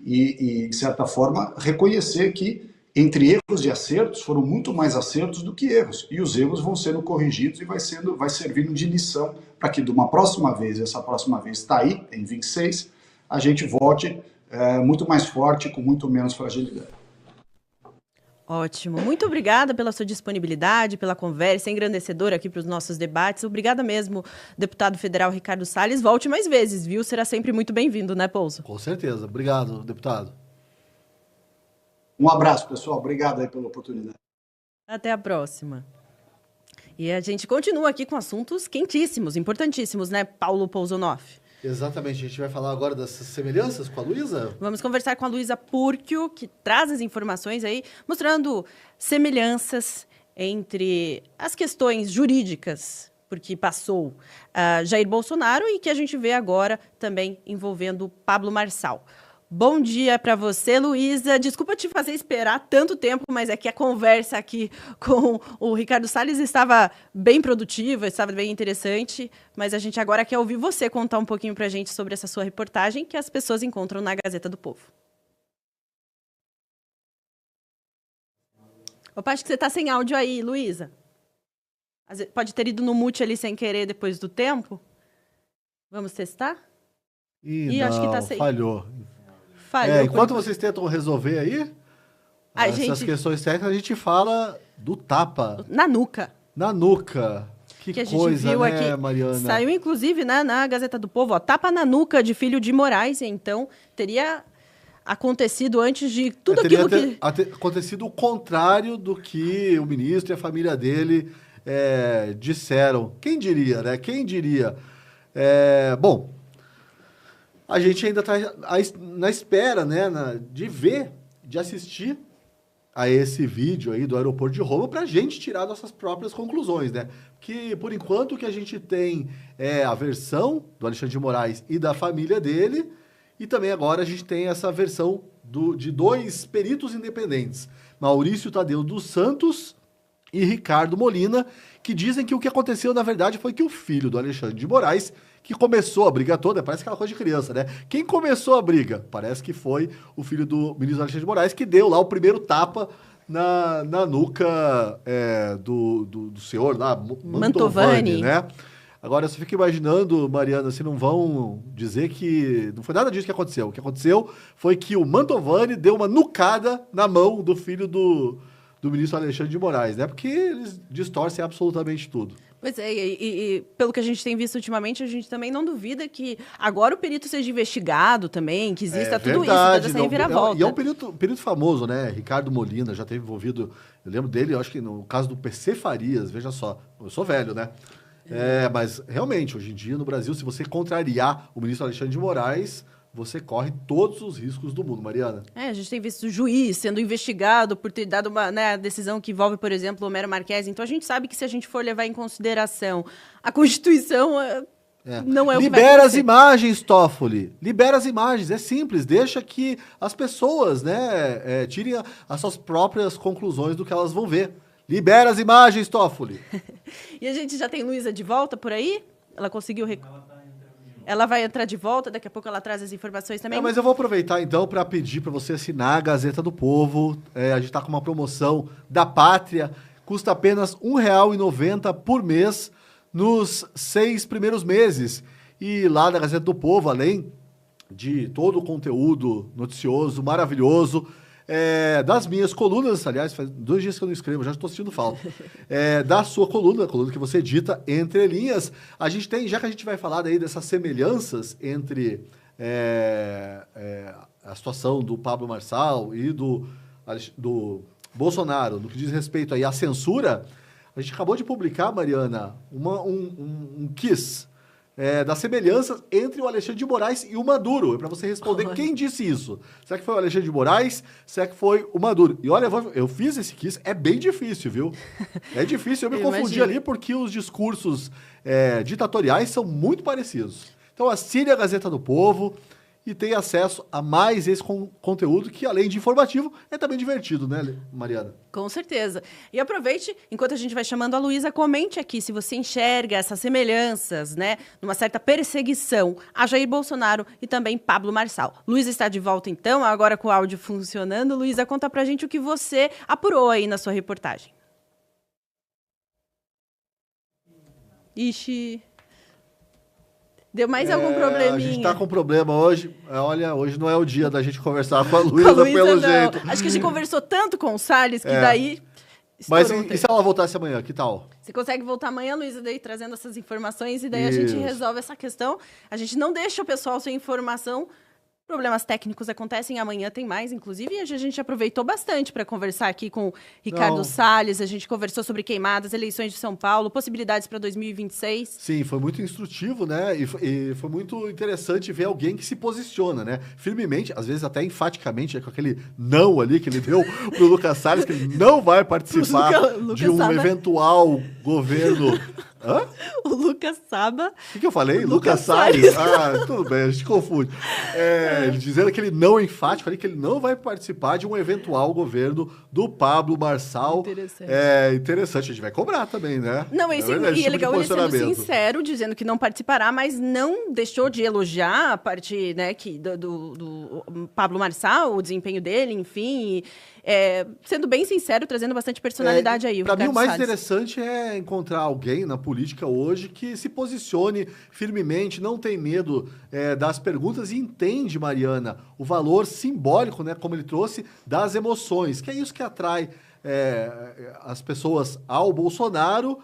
e, de certa forma, reconhecer que entre erros e acertos foram muito mais acertos do que erros. E os erros vão sendo corrigidos e vai servindo de lição para que de uma próxima vez, essa próxima vez está aí, em 26, a gente volte muito mais forte, com muito menos fragilidade. Ótimo. Muito obrigada pela sua disponibilidade, pela conversa engrandecedora aqui para os nossos debates. Obrigada mesmo, deputado federal Ricardo Salles. Volte mais vezes, viu? Será sempre muito bem-vindo, né, Pouso? Com certeza. Obrigado, deputado. Um abraço, pessoal. Obrigado aí pela oportunidade. Até a próxima. E a gente continua aqui com assuntos quentíssimos, importantíssimos, né, Paulo Pousonoff? Exatamente. A gente vai falar agora das semelhanças com a Luísa? Vamos conversar com a Luísa Purchio, que traz as informações aí, mostrando semelhanças entre as questões jurídicas, porque passou Jair Bolsonaro, e que a gente vê agora também envolvendo Pablo Marçal. Bom dia para você, Luísa. Desculpa te fazer esperar tanto tempo, mas é que a conversa aqui com o Ricardo Salles estava bem produtiva, estava bem interessante, mas a gente agora quer ouvir você contar um pouquinho para a gente sobre essa sua reportagem que as pessoas encontram na Gazeta do Povo. Opa, acho que você está sem áudio aí, Luísa. Pode ter ido no mute ali sem querer depois do tempo. Vamos testar? Não, acho que tá sem... falhou. Enquanto vocês tentam resolver aí, essas questões técnicas, a gente fala do tapa. Na nuca. Na nuca. Que a gente coisa, viu né, aqui. Mariana? Saiu, inclusive, na Gazeta do Povo, ó, tapa na nuca de filho de Moraes. Então, teria acontecido antes de tudo aquilo que... acontecido o contrário do que o ministro e a família dele disseram. Quem diria, né? Quem diria? Bom... A gente ainda está na espera, né, de assistir a esse vídeo aí do aeroporto de Roma para a gente tirar nossas próprias conclusões, né? Que, por enquanto, o que a gente tem é a versão do Alexandre de Moraes e da família dele E também agora a gente tem essa versão de 2 peritos independentes, Maurício Tadeu dos Santos e Ricardo Molina, que dizem que o que aconteceu, na verdade, foi que o filho do Alexandre de Moraes, que começou a briga toda, parece aquela coisa de criança, né? Quem começou a briga? Parece que foi o filho do ministro Alexandre de Moraes, que deu lá o primeiro tapa na nuca do senhor lá, Mantovani, né? Agora, eu só fico imaginando, Mariana, se não vão dizer que não foi nada disso que aconteceu. O que aconteceu foi que o Mantovani deu uma nucada na mão do filho do ministro Alexandre de Moraes, né? Porque eles distorcem absolutamente tudo. Pois é, e pelo que a gente tem visto ultimamente, a gente também não duvida que agora o perito seja investigado também, que exista tudo isso, toda essa reviravolta. E é um perito famoso, né? Ricardo Molina já esteve envolvido, eu lembro dele, eu acho que no caso do PC Farias, veja só, eu sou velho, né? Mas realmente, hoje em dia, no Brasil, se você contrariar o ministro Alexandre de Moraes, você corre todos os riscos do mundo, Mariana. A gente tem visto o juiz sendo investigado por ter dado uma decisão que envolve, por exemplo, o Homero Marques. Então, a gente sabe que se a gente for levar em consideração a Constituição, não é o que vai Libera as imagens, Toffoli. Libera as imagens. É simples. Deixa que as pessoas, né, tirem as suas próprias conclusões do que elas vão ver. Libera as imagens, Toffoli. E a gente já tem Luísa de volta por aí? Ela conseguiu... Ela vai entrar de volta, daqui a pouco ela traz as informações também. Mas eu vou aproveitar então para pedir para você assinar a Gazeta do Povo. A gente está com uma promoção da Pátria, custa apenas R$ 1,90 por mês nos 6 primeiros meses. E lá na Gazeta do Povo, além de todo o conteúdo noticioso, maravilhoso, das minhas colunas, aliás, faz 2 dias que eu não escrevo, já estou sentindo falta, da sua coluna, a coluna que você edita entre linhas, a gente tem, já que a gente vai falar daí dessas semelhanças entre a situação do Pablo Marçal e do Bolsonaro, no que diz respeito aí à censura, a gente acabou de publicar, Mariana, um quiz das semelhanças entre o Alexandre de Moraes e o Maduro. É para você responder quem disse isso. Será que foi o Alexandre de Moraes? Será que foi o Maduro? E olha, eu fiz esse quiz, é bem difícil, viu? É difícil, eu me confundi ali porque os discursos ditatoriais são muito parecidos. Então assine a Gazeta do Povo e tenha acesso a mais esse conteúdo que, além de informativo, é também divertido, né, Mariana? Com certeza. E aproveite, enquanto a gente vai chamando a Luísa, comente aqui se você enxerga essas semelhanças, né, numa certa perseguição a Jair Bolsonaro e também Pablo Marçal. Luísa está de volta, então, agora com o áudio funcionando. Luísa, conta pra gente o que você apurou aí na sua reportagem. Ixi... Deu mais algum probleminha? A gente tá com problema hoje. Olha, hoje não é o dia da gente conversar com a Luísa, pelo jeito. Acho que a gente conversou tanto com o Salles que daí... Mas e se ela voltasse amanhã, que tal? Você consegue voltar amanhã, Luísa, daí trazendo essas informações e daí a gente resolve essa questão. A gente não deixa o pessoal sem informação. Problemas técnicos acontecem, amanhã tem mais, inclusive, e a gente aproveitou bastante para conversar aqui com o Ricardo Salles, a gente conversou sobre queimadas, eleições de São Paulo, possibilidades para 2026. Sim, foi muito instrutivo, né? E foi muito interessante ver alguém que se posiciona, né? Firmemente, às vezes até enfaticamente, com aquele não ali que ele deu pro Lucas Salles, que ele não vai participar de um eventual governo... Hã? O Lucas Saba. O que eu falei? Lucas Salles? Tudo bem, a gente confunde. Dizendo aquele não enfático ali, que ele não vai participar de um eventual governo do Pablo Marçal. Interessante. Interessante, a gente vai cobrar também, né? Não, e é legal ele sendo sincero, dizendo que não participará, mas não deixou de elogiar a parte, né, do Pablo Marçal, o desempenho dele, enfim, sendo bem sincero, trazendo bastante personalidade aí. Para mim, o mais interessante é encontrar alguém na política hoje que se posicione firmemente, não tem medo das perguntas e entende, Mariana, o valor simbólico, né, como ele trouxe, das emoções, que é isso que atrai as pessoas ao Bolsonaro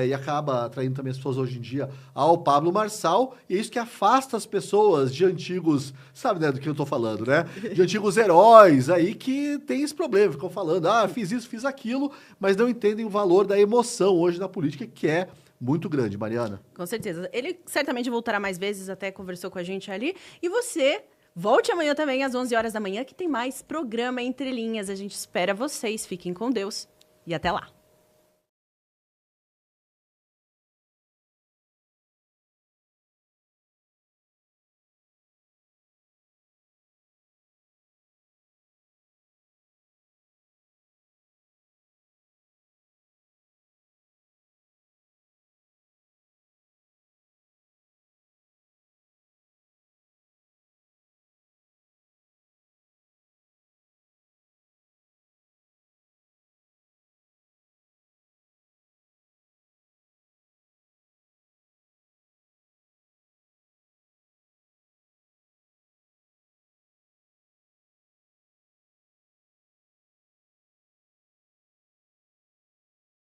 e acaba atraindo também as pessoas hoje em dia ao Pablo Marçal, e é isso que afasta as pessoas de antigos, sabe, né, do que eu tô falando, né? De antigos heróis aí que tem esse problema, ficam falando, fiz isso, fiz aquilo, mas não entendem o valor da emoção hoje na política, que é muito grande, Mariana. Com certeza. Ele certamente voltará mais vezes, até conversou com a gente ali, e você... Volte amanhã também, às 11 horas da manhã, que tem mais programa Entre Linhas. A gente espera vocês. Fiquem com Deus e até lá.